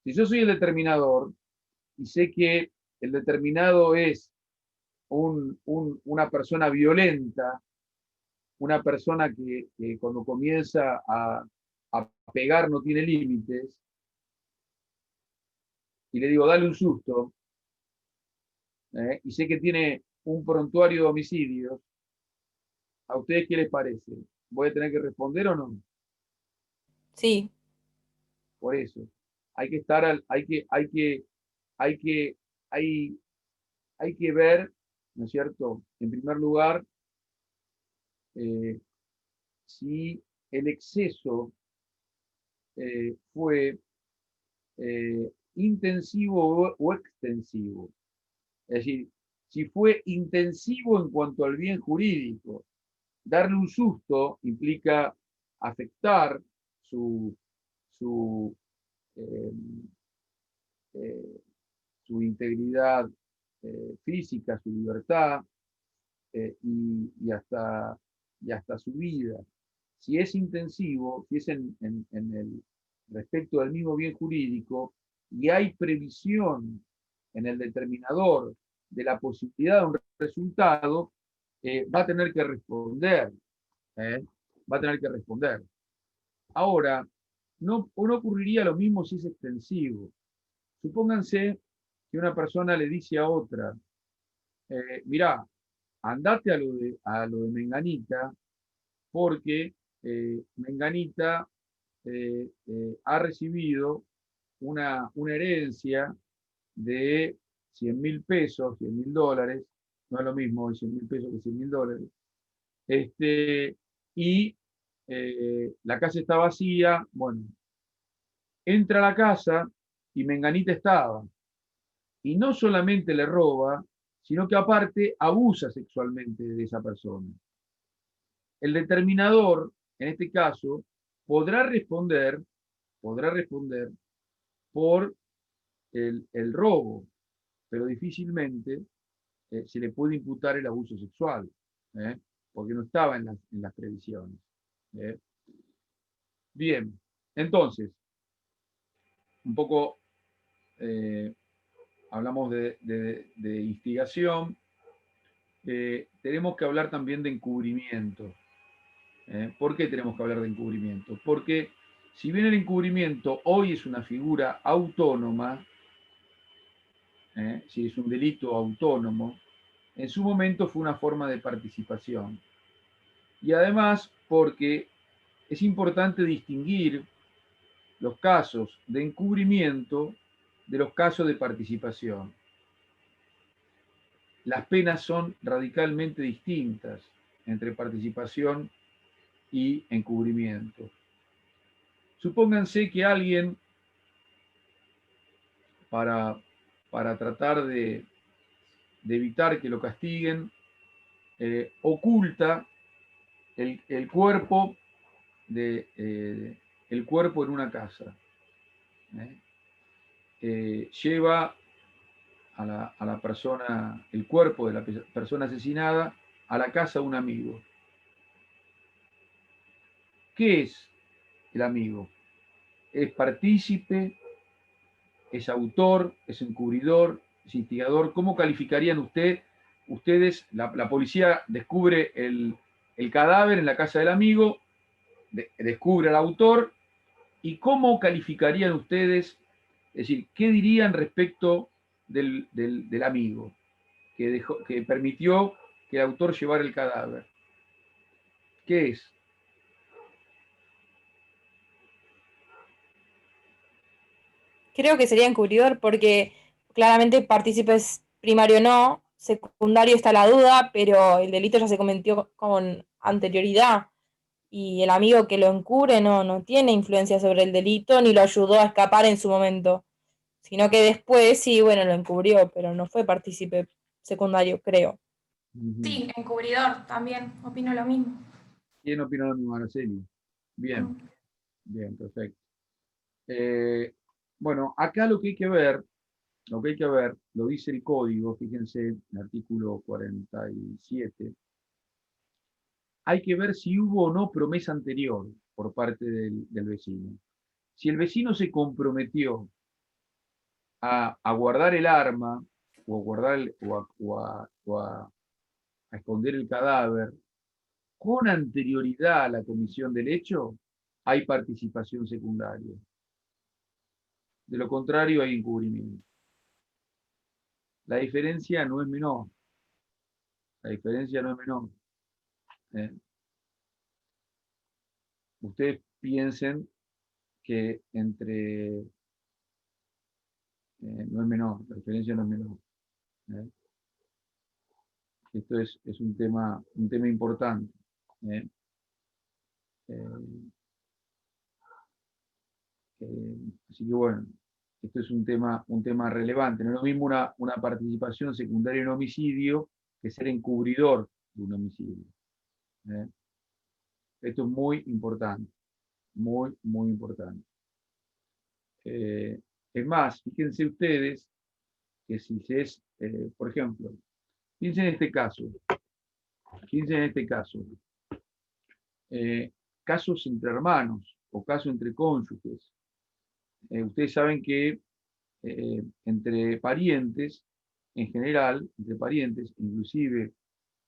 Si yo soy el determinador y sé que el determinado es una persona violenta, una persona que cuando comienza a pegar no tiene límites, y le digo, dale un susto, y sé que tiene un prontuario de homicidios, ¿a ustedes qué les parece? ¿Voy a tener que responder o no? Sí. Por eso, hay que ver, ¿no es cierto? En primer lugar, si el exceso fue intensivo o extensivo. Es decir, si fue intensivo en cuanto al bien jurídico, darle un susto implica afectar su integridad física, su libertad y hasta su vida. Si es intensivo, si es en el respecto del mismo bien jurídico y hay previsión en el determinador de la posibilidad de un resultado, va a tener que responder. Va a tener que responder. Ahora, no ocurriría lo mismo si es extensivo. Supónganse que una persona le dice a otra, mirá, andate a lo de Menganita, porque Menganita ha recibido una herencia de 100.000 pesos, 100.000 dólares, no es lo mismo 100.000 pesos que 100.000 dólares, y la casa está vacía. Bueno, entra a la casa y Menganita estaba, y no solamente le roba, sino que aparte abusa sexualmente de esa persona. El determinador, en este caso, podrá responder por el robo, pero difícilmente se le puede imputar el abuso sexual, porque no estaba en las previsiones. Bien, entonces, un poco hablamos de instigación. Tenemos que hablar también de encubrimiento. ¿Por qué tenemos que hablar de encubrimiento? Porque si bien el encubrimiento hoy es una figura autónoma, si es un delito autónomo, en su momento fue una forma de participación. Y además porque es importante distinguir los casos de encubrimiento de los casos de participación. Las penas son radicalmente distintas entre participación y encubrimiento. Supónganse que alguien, para tratar de evitar que lo castiguen, oculta el cuerpo en una casa. Lleva a la persona, el cuerpo de la persona asesinada a la casa de un amigo. ¿Qué es el amigo? ¿Es partícipe? ¿Es autor? ¿Es encubridor? ¿Es instigador? ¿Cómo calificarían ustedes? La policía descubre el cadáver en la casa del amigo, descubre al autor, ¿y cómo calificarían ustedes? Es decir, ¿qué dirían respecto del amigo que permitió que el autor llevara el cadáver? ¿Qué es? Creo que sería encubridor porque claramente partícipes primario no, secundario está la duda, pero el delito ya se cometió con anterioridad y el amigo que lo encubre no tiene influencia sobre el delito ni lo ayudó a escapar en su momento, sino que después sí, bueno, lo encubrió, pero no fue partícipe secundario, creo. Sí, encubridor, también, opino lo mismo. ¿Quién opina lo mismo, Araceli? Bien, bien, perfecto. Bueno, acá lo que hay que ver, lo dice el código, fíjense, el artículo 47, hay que ver si hubo o no promesa anterior por parte del vecino. Si el vecino se comprometió a guardar el arma o a esconder el cadáver con anterioridad a la comisión del hecho, hay participación secundaria. De lo contrario, hay encubrimiento. La diferencia no es menor. La diferencia no es menor. Ustedes piensen que no es menor, la diferencia no es menor. Esto es un tema importante. Así que bueno, esto es un tema relevante. No es lo mismo una participación secundaria en homicidio que ser encubridor de un homicidio. Esto es muy importante, muy, muy importante. Es más, fíjense ustedes que si es, por ejemplo, piensen en este caso, casos entre hermanos o casos entre cónyuges. Ustedes saben que entre parientes, en general, entre parientes, inclusive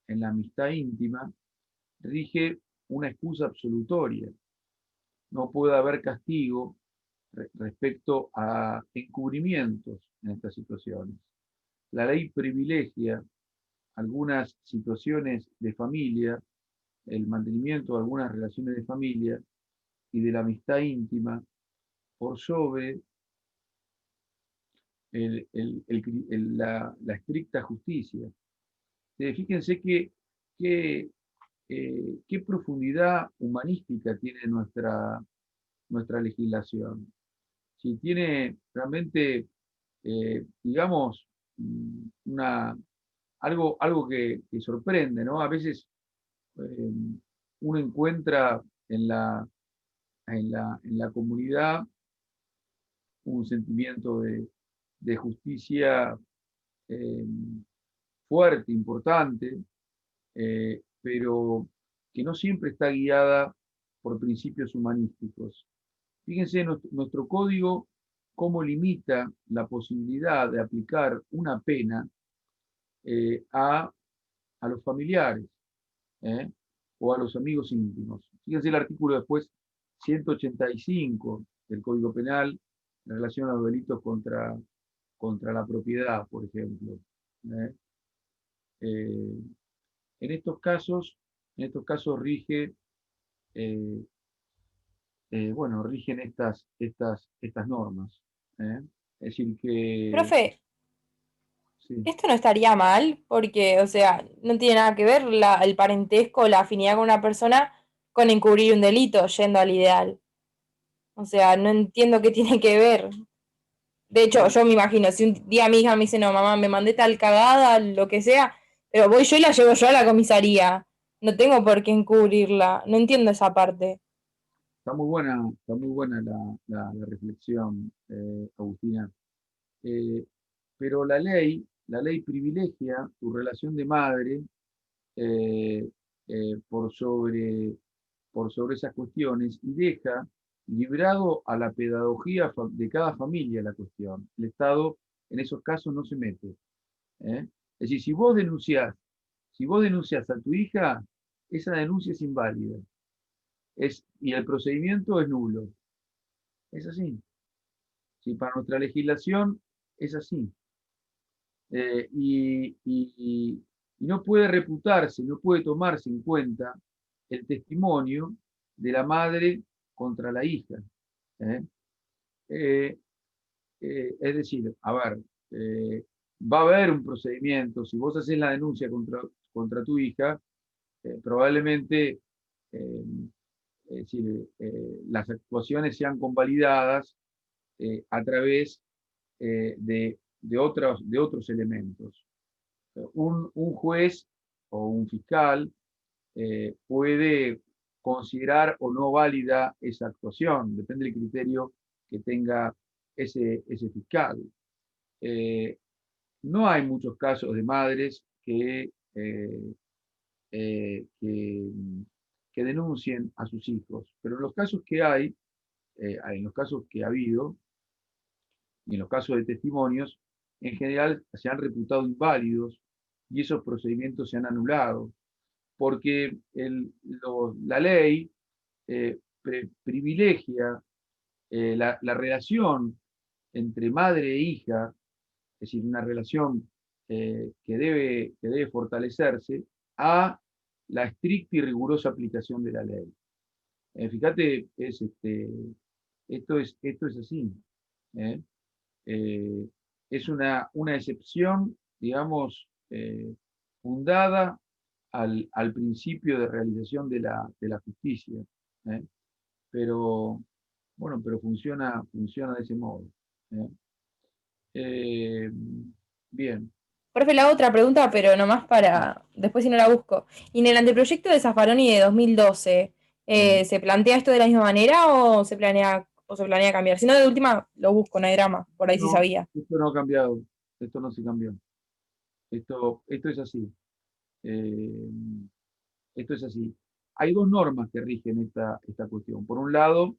en la amistad íntima, rige una excusa absolutoria. No puede haber castigo respecto a encubrimientos en estas situaciones. La ley privilegia algunas situaciones de familia, el mantenimiento de algunas relaciones de familia y de la amistad íntima por sobre la estricta justicia. Fíjense qué profundidad humanística tiene nuestra legislación. Si tiene realmente, digamos, algo que sorprende, ¿no? A veces uno encuentra en la comunidad un sentimiento de justicia fuerte, importante, pero que no siempre está guiada por principios humanísticos. Fíjense nuestro código cómo limita la posibilidad de aplicar una pena a los familiares o a los amigos íntimos. Fíjense el artículo después 185 del Código Penal en relación a los delitos contra la propiedad, por ejemplo. En estos casos rige, bueno, rigen estas normas. Es decir que... Profe, sí. esto no estaría mal, porque, o sea, no tiene nada que ver el parentesco, la afinidad con una persona con encubrir un delito, yendo al ideal. O sea, no entiendo qué tiene que ver. De hecho, yo me imagino, si un día mi hija me dice, no, mamá, me mandé tal cagada, lo que sea, pero voy yo y la llevo yo a la comisaría. No tengo por qué encubrirla. No entiendo esa parte. Está muy buena la reflexión, Agustina. Pero la ley privilegia tu relación de madre por sobre esas cuestiones y deja librado a la pedagogía de cada familia la cuestión. El Estado en esos casos no se mete. Es decir, si vos denunciás a tu hija, esa denuncia es inválida. Y el procedimiento es nulo. Es así. Si para nuestra legislación es así. Y no puede reputarse, no puede tomarse en cuenta el testimonio de la madre contra la hija. Es decir, a ver, va a haber un procedimiento, si vos haces la denuncia contra tu hija, probablemente es decir, las actuaciones sean convalidadas a través de otros elementos. Un juez o un fiscal puede considerar o no válida esa actuación, depende del criterio que tenga ese fiscal. No hay muchos casos de madres que denuncien a sus hijos, pero en los casos que hay, en los casos que ha habido, y en los casos de testimonios, en general se han reputado inválidos y esos procedimientos se han anulado, porque la ley privilegia la relación entre madre e hija, es decir, una relación que debe fortalecerse, a la estricta y rigurosa aplicación de la ley. Fíjate, esto es así. Es una excepción, digamos, fundada al principio de realización de la justicia. Pero, bueno, pero funciona de ese modo. Bien. Profe, la otra pregunta, pero nomás para, después si no la busco. ¿Y en el anteproyecto de Zaffaroni de 2012, se plantea esto de la misma manera o se planea cambiar? Si no, de última lo busco, no hay drama, por ahí sí No, sabía. esto no ha cambiado, esto no se cambió. Esto es así. Esto es así. Hay dos normas que rigen esta cuestión. Por un lado,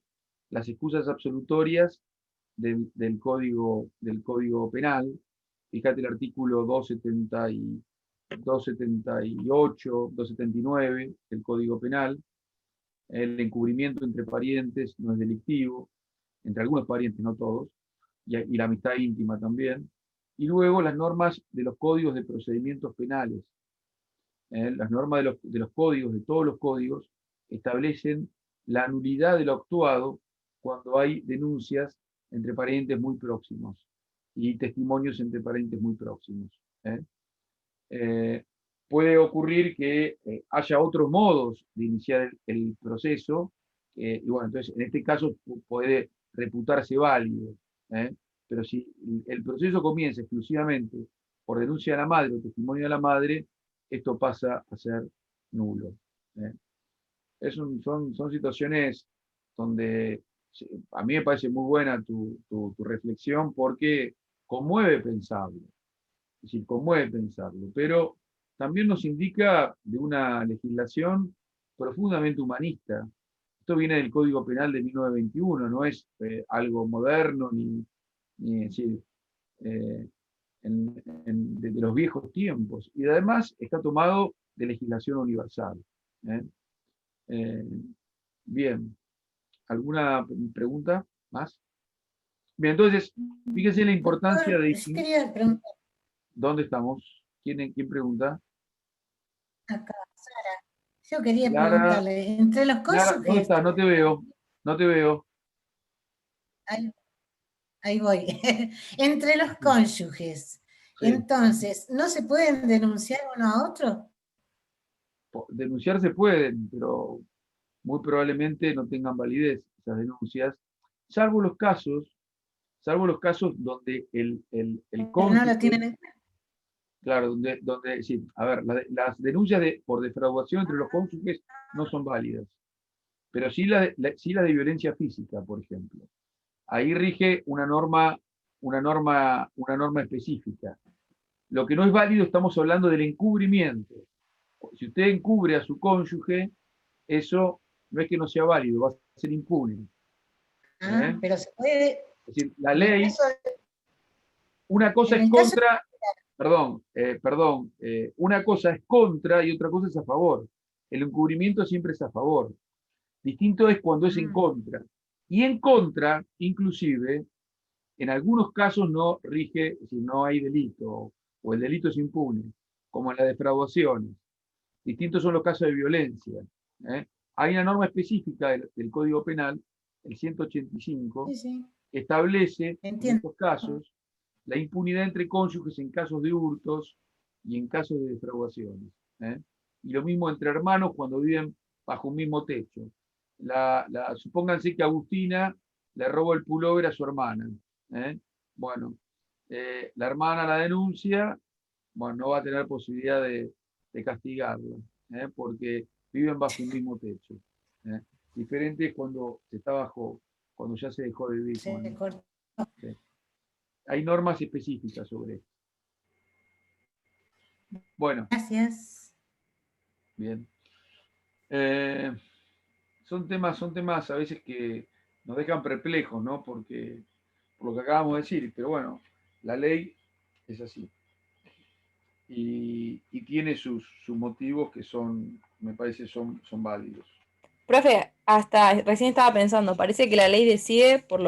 las excusas absolutorias del Código Penal. Fíjate el artículo 278, 279 del Código Penal. El encubrimiento entre parientes no es delictivo, entre algunos parientes, no todos, y la amistad íntima también. Y luego las normas de los códigos de procedimientos penales. Las normas de los códigos, de todos los códigos, establecen la nulidad de lo actuado cuando hay denuncias entre parientes muy próximos y testimonios entre parientes muy próximos. Puede ocurrir que haya otros modos de iniciar el proceso, y bueno, entonces en este caso puede reputarse válido. Pero si el proceso comienza exclusivamente por denuncia de la madre o testimonio de la madre, esto pasa a ser nulo. Son situaciones donde a mí me parece muy buena tu reflexión porque conmueve pensarlo. Es decir, conmueve pensarlo, pero también nos indica de una legislación profundamente humanista. Esto viene del Código Penal de 1921, no es algo moderno ni es decir, eh, de los viejos tiempos. Y además está tomado de legislación universal. ¿Eh? Eh, bien, ¿alguna pregunta más? Bien, entonces, fíjense la importancia de... Yo quería preguntar ¿Dónde estamos? ¿Quién pregunta? acá, Sara. Yo quería Clara, preguntarle, entre los Clara, ¿dónde cónyuges, estás? No te veo, no te veo. ahí, ahí voy, entre los Sí, cónyuges, sí. entonces, ¿no se pueden denunciar uno a otro? Denunciar se pueden, pero muy probablemente no tengan validez esas denuncias, salvo salvo los casos donde el Pero no lo cónyuge, tienen en cuenta. claro, sí, a ver, las denuncias por defraudación entre los cónyuges no son válidas, pero sí la de violencia física, por ejemplo. Ahí rige una norma específica. Lo que no es válido, estamos hablando del encubrimiento. Si usted encubre a su cónyuge, eso no es que no sea válido, va a ser impune. ¿Eh? Pero se puede, Es decir, la en el ley, caso, una cosa en es el caso, contra, una cosa es contra y otra cosa es a favor. El encubrimiento siempre es a favor. Distinto es cuando es en contra. Y en contra, inclusive, en algunos casos no rige, si no hay delito, o el delito es impune, como en las defraudaciones. Distintos son los casos de violencia. ¿Eh? Hay una norma específica del Código Penal, el 185, sí, sí, que establece en entiendo. estos casos la impunidad entre cónyuges en casos de hurtos y en casos de defraudaciones. ¿Eh? Y lo mismo entre hermanos cuando viven bajo un mismo techo. Supónganse que Agustina le robó el pullover a su hermana. ¿Eh? Bueno, la hermana la denuncia, bueno, no va a tener posibilidad de castigarla, porque viven bajo un mismo techo. ¿Eh? Diferente es cuando se está cuando ya se dejó de vivir con Se él. cortó. ¿Sí? Hay normas específicas sobre esto. Bueno, Gracias. bien. Son temas a veces que nos dejan perplejos, ¿no? Porque, por lo que acabamos de decir, pero bueno, la ley es así. Y tiene sus motivos que me parece, son válidos. Profe, hasta recién estaba pensando, parece que la ley decide por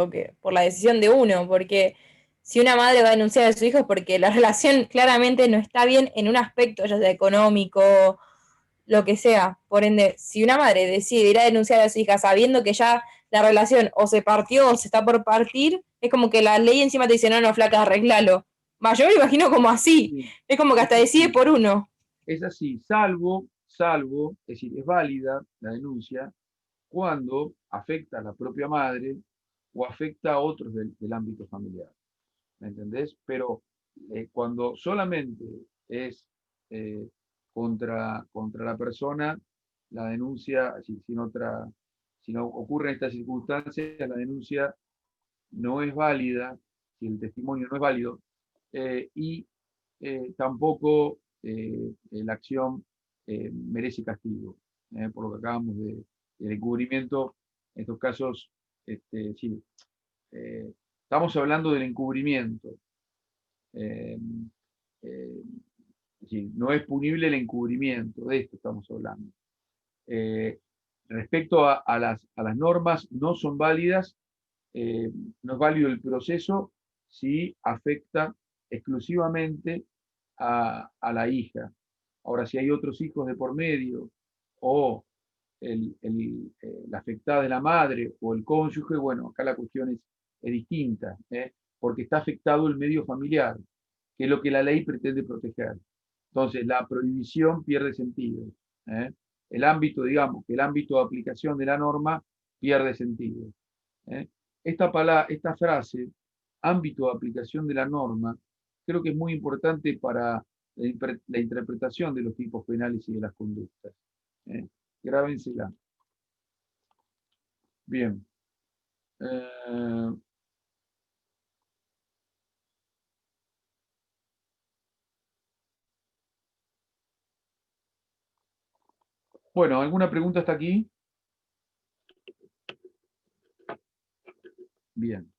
la decisión de uno, porque si una madre va a denunciar a su hijo es porque la relación claramente no está bien en un aspecto, ya sea económico, lo que sea. Por ende, si una madre decide ir a denunciar a su hija sabiendo que ya la relación o se partió o se está por partir, es como que la ley encima te dice, no, no, flaca, arreglalo. Yo me lo imagino como así. Sí, Es como que es hasta decide así. por uno. Es así, es decir, es válida la denuncia cuando afecta a la propia madre o afecta a otros del ámbito familiar. ¿Me entendés? Pero cuando solamente es eh, contra la persona, la denuncia, si no ocurre en estas circunstancias, la denuncia no es válida, si el testimonio no es válido, y tampoco la acción merece castigo, por lo que acabamos del encubrimiento, en estos casos, sí, estamos hablando del encubrimiento. Eh, eh, sí, no es punible el encubrimiento, de esto estamos hablando. Eh, Respecto a las normas, no son válidas, no es válido el proceso si afecta exclusivamente a la hija. Ahora, si hay otros hijos de por medio, o la afectada de la madre o el cónyuge, bueno, acá la cuestión es distinta, porque está afectado el medio familiar, que es lo que la ley pretende proteger. Entonces, la prohibición pierde sentido. ¿Eh? El ámbito, digamos, que el ámbito de aplicación de la norma pierde sentido. ¿Eh? Esta frase, ámbito de aplicación de la norma, creo que es muy importante para la interpretación de los tipos penales y de las conductas. ¿Eh? Grábensela. Bien. Eh, Bueno, ¿alguna pregunta hasta aquí? Bien.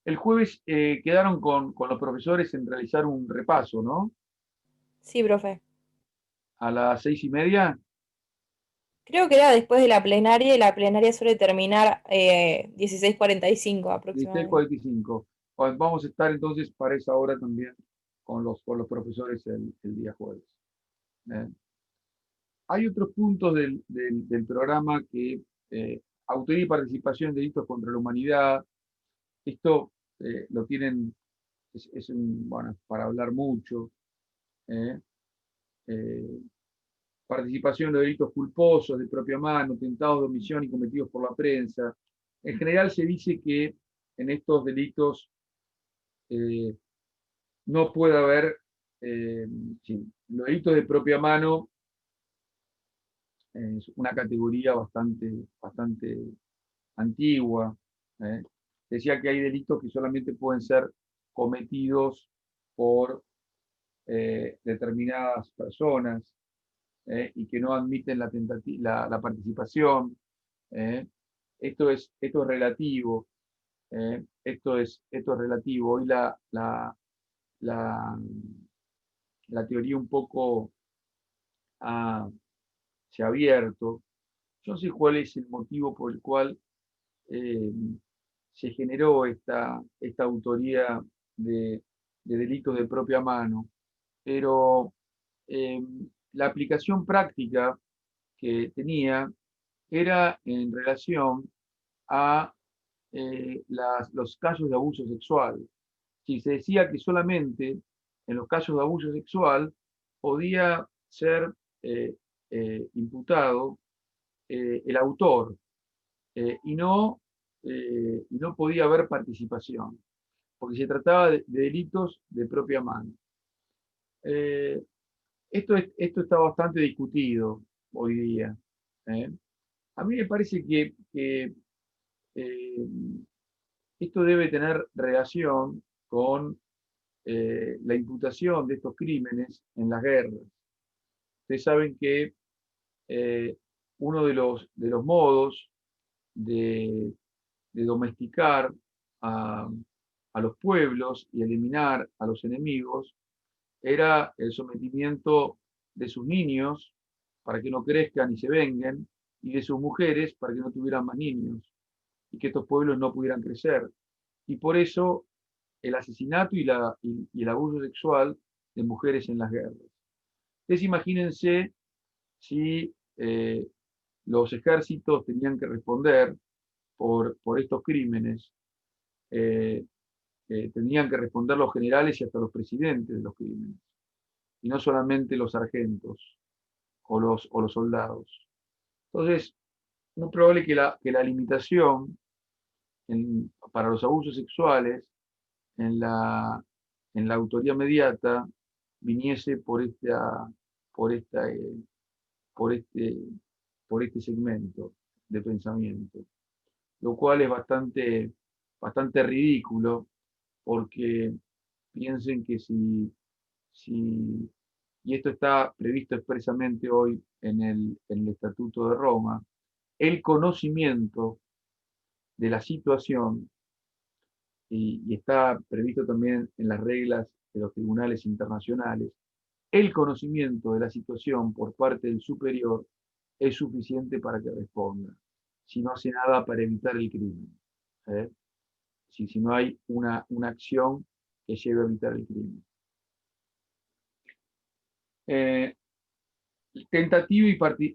El jueves quedaron con los profesores en realizar un repaso, ¿no? Sí, profe. A las 6:30. Creo que era después de la plenaria y la plenaria suele terminar 16:45 aproximadamente. 16:45. Bueno, vamos a estar entonces para esa hora también con los profesores el día jueves. Hay otros puntos del programa que autoría y participación en delitos contra la humanidad. Esto lo tienen, bueno, para hablar mucho. eh, eh, Participación en los delitos culposos de propia mano, tentados de omisión y cometidos por la prensa. En general se dice que en estos delitos no puede haber, sí, los delitos de propia mano es una categoría bastante antigua. ¿eh? Decía que hay delitos que solamente pueden ser cometidos por determinadas personas y que no admiten la participación. Esto es relativo. Esto es relativo. Hoy la, la teoría un poco se ha abierto. Yo no sé cuál es el motivo por el cual eh, se generó esta autoría de delitos de propia mano, pero eh, la aplicación práctica que tenía era en relación a los casos de abuso sexual. Si se decía que solamente en los casos de abuso sexual podía ser imputado el autor y no podía haber participación, porque se trataba de delitos de propia mano. Esto está bastante discutido hoy día. ¿eh? A mí me parece que eh, esto debe tener relación con la imputación de estos crímenes en las guerras. Ustedes saben que uno de los modos de domesticar a los pueblos y eliminar a los enemigos era el sometimiento de sus niños para que no crezcan y se venguen, y de sus mujeres para que no tuvieran más niños y que estos pueblos no pudieran crecer. Y por eso el asesinato y el abuso sexual de mujeres en las guerras. Ustedes imagínense si los ejércitos tenían que responder por estos crímenes, tenían que responder los generales y hasta los presidentes de los crímenes, y no solamente los sargentos o los soldados. Entonces, es muy probable que la limitación para los abusos sexuales en la autoría mediata viniese por, esta, por, este, por este segmento de pensamiento, lo cual es bastante ridículo, porque piensen que y esto está previsto expresamente hoy en el Estatuto de Roma, el conocimiento de la situación, y está previsto también en las reglas de los tribunales internacionales, el conocimiento de la situación por parte del superior es suficiente para que responda, si no hace nada para evitar el crimen. ¿eh? Si no hay una acción que lleve a evitar el crimen.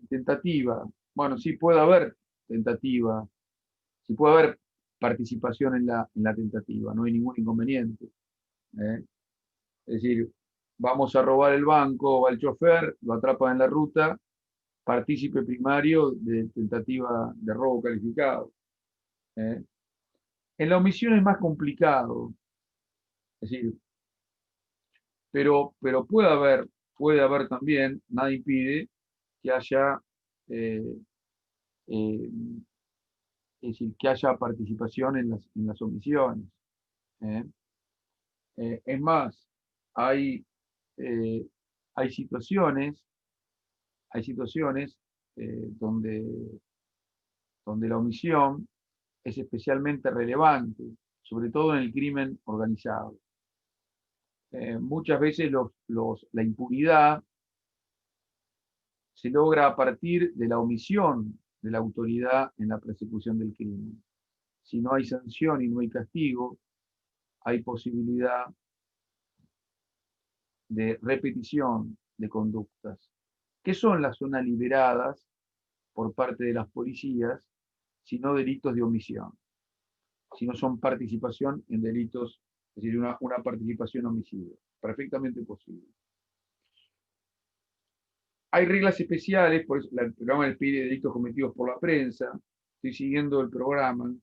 Tentativa. Bueno, sí puede haber tentativa, sí puede haber participación en la tentativa, no hay ningún inconveniente. ¿eh? Es decir, vamos a robar el banco, va el chofer, lo atrapa en la ruta, partícipe primario de tentativa de robo calificado. ¿eh? En la omisión es más complicado, es decir, pero puede haber también, nada impide que haya, eh, eh, es decir, que haya participación en las omisiones. ¿eh? Es más, hay, hay situaciones, hay situaciones donde la omisión es especialmente relevante, sobre todo en el crimen organizado. Muchas veces la impunidad se logra a partir de la omisión de la autoridad en la persecución del crimen. Si no hay sanción y no hay castigo, hay posibilidad de repetición de conductas. ¿Qué son las zonas liberadas por parte de las policías, sino delitos de omisión? Si no son participación en delitos, es decir, una participación homicida. Perfectamente posible. Hay reglas especiales, por eso el programa les pide delitos cometidos por la prensa. Estoy siguiendo el programa.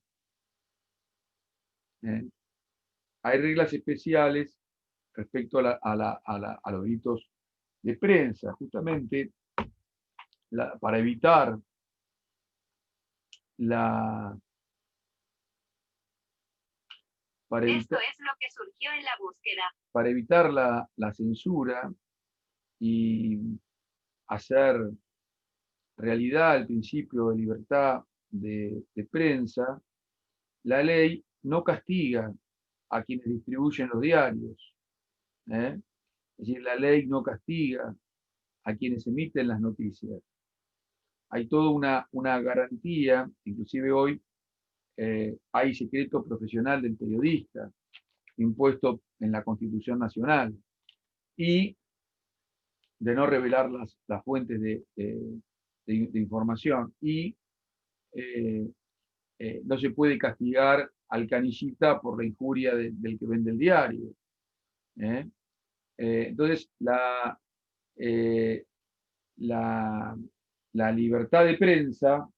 Hay reglas especiales respecto a los delitos de prensa, justamente para evitar Esto es lo que surgió en la búsqueda. Para evitar la censura y hacer realidad el principio de libertad de prensa, la ley no castiga a quienes distribuyen los diarios. Es decir, la ley no castiga a quienes emiten las noticias. Hay toda una garantía, inclusive hoy hay secreto profesional del periodista, impuesto en la Constitución Nacional, y de no revelar las fuentes de información, y no se puede castigar al canillita por la injuria del que vende el diario. Entonces, la libertad de prensa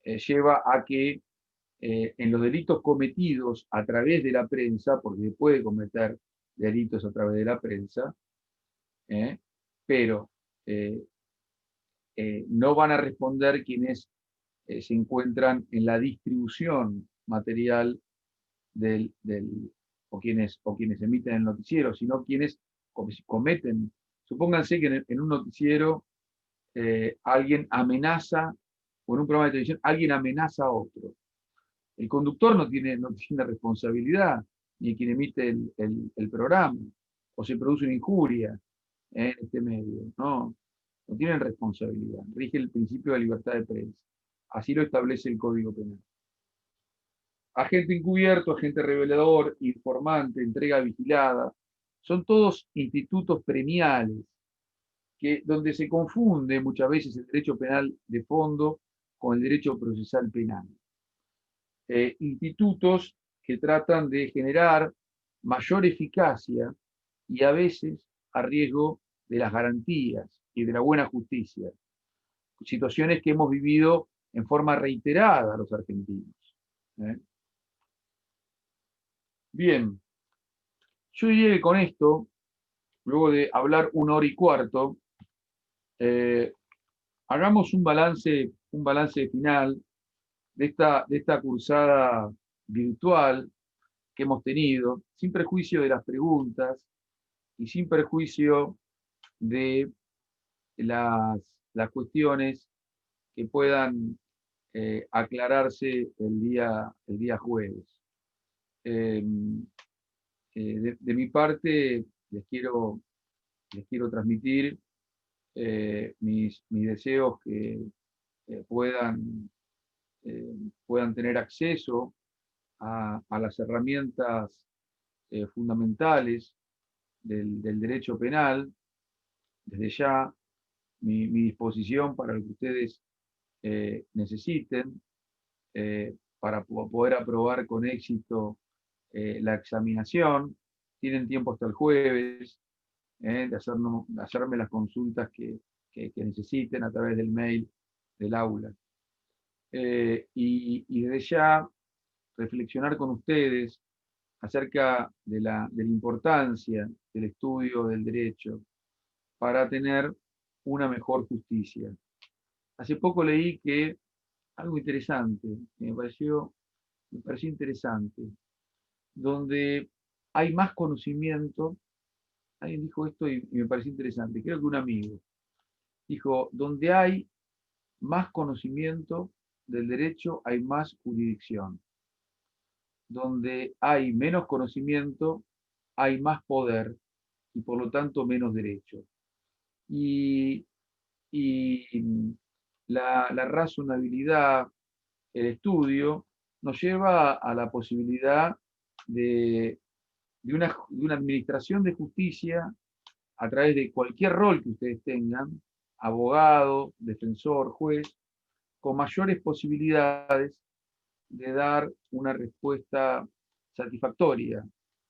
lleva a que en los delitos cometidos a través de la prensa, porque se puede cometer delitos a través de la prensa, pero no van a responder quienes se encuentran en la distribución material o quienes emiten el noticiero, sino quienes cometen. Supónganse que en un noticiero alguien amenaza, o en un programa de televisión alguien amenaza a otro. El conductor no tiene responsabilidad, ni quien emite el programa, o se produce una injuria en este medio. No tienen responsabilidad. Rige el principio de libertad de prensa. Así lo establece el Código Penal. Agente encubierto, agente revelador, informante, entrega vigilada, son todos institutos premiales donde se confunde muchas veces el derecho penal de fondo con el derecho procesal penal. Institutos que tratan de generar mayor eficacia y a veces a riesgo de las garantías y de la buena justicia. Situaciones que hemos vivido en forma reiterada los argentinos. Bien, yo diría que con esto, luego de hablar 1 hora y cuarto, hagamos un balance final de esta cursada virtual que hemos tenido, sin perjuicio de las preguntas y sin perjuicio de las cuestiones que puedan aclararse el día jueves. De mi parte, les quiero transmitir mis deseos que puedan tener acceso a las herramientas fundamentales del derecho penal. Desde ya, mi disposición para lo que ustedes necesiten para poder aprobar con éxito la examinación. Tienen tiempo hasta el jueves de hacerme las consultas que necesiten a través del mail del aula. Y desde ya reflexionar con ustedes acerca de la importancia del estudio del derecho para tener una mejor justicia. Hace poco leí que algo interesante, me pareció interesante, donde hay más conocimiento. Alguien dijo esto y me pareció interesante, creo que un amigo. Dijo, donde hay más conocimiento del derecho, hay más jurisdicción. Donde hay menos conocimiento, hay más poder y por lo tanto menos derecho. Y la razonabilidad, el estudio, nos lleva a la posibilidad de una administración de justicia a través de cualquier rol que ustedes tengan, abogado, defensor, juez, con mayores posibilidades de dar una respuesta satisfactoria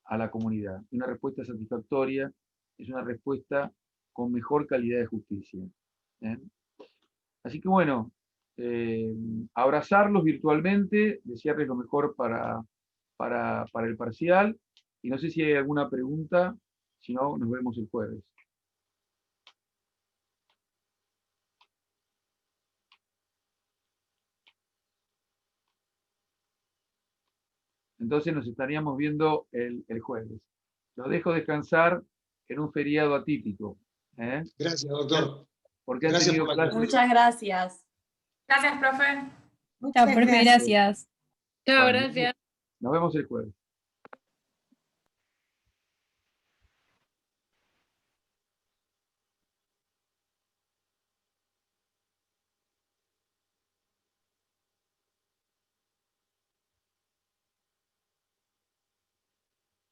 a la comunidad. Una respuesta satisfactoria es una respuesta con mejor calidad de justicia. Así que bueno, abrazarlos virtualmente, desearles lo mejor para el parcial, y no sé si hay alguna pregunta, si no, nos vemos el jueves. Entonces nos estaríamos viendo el jueves. Los dejo descansar en un feriado atípico. Gracias, doctor. Porque Gracias han tenido por la clases. Muchas gracias. Gracias, profe. Chao, profe, gracias. Chao, Bueno, gracias. nos vemos el jueves.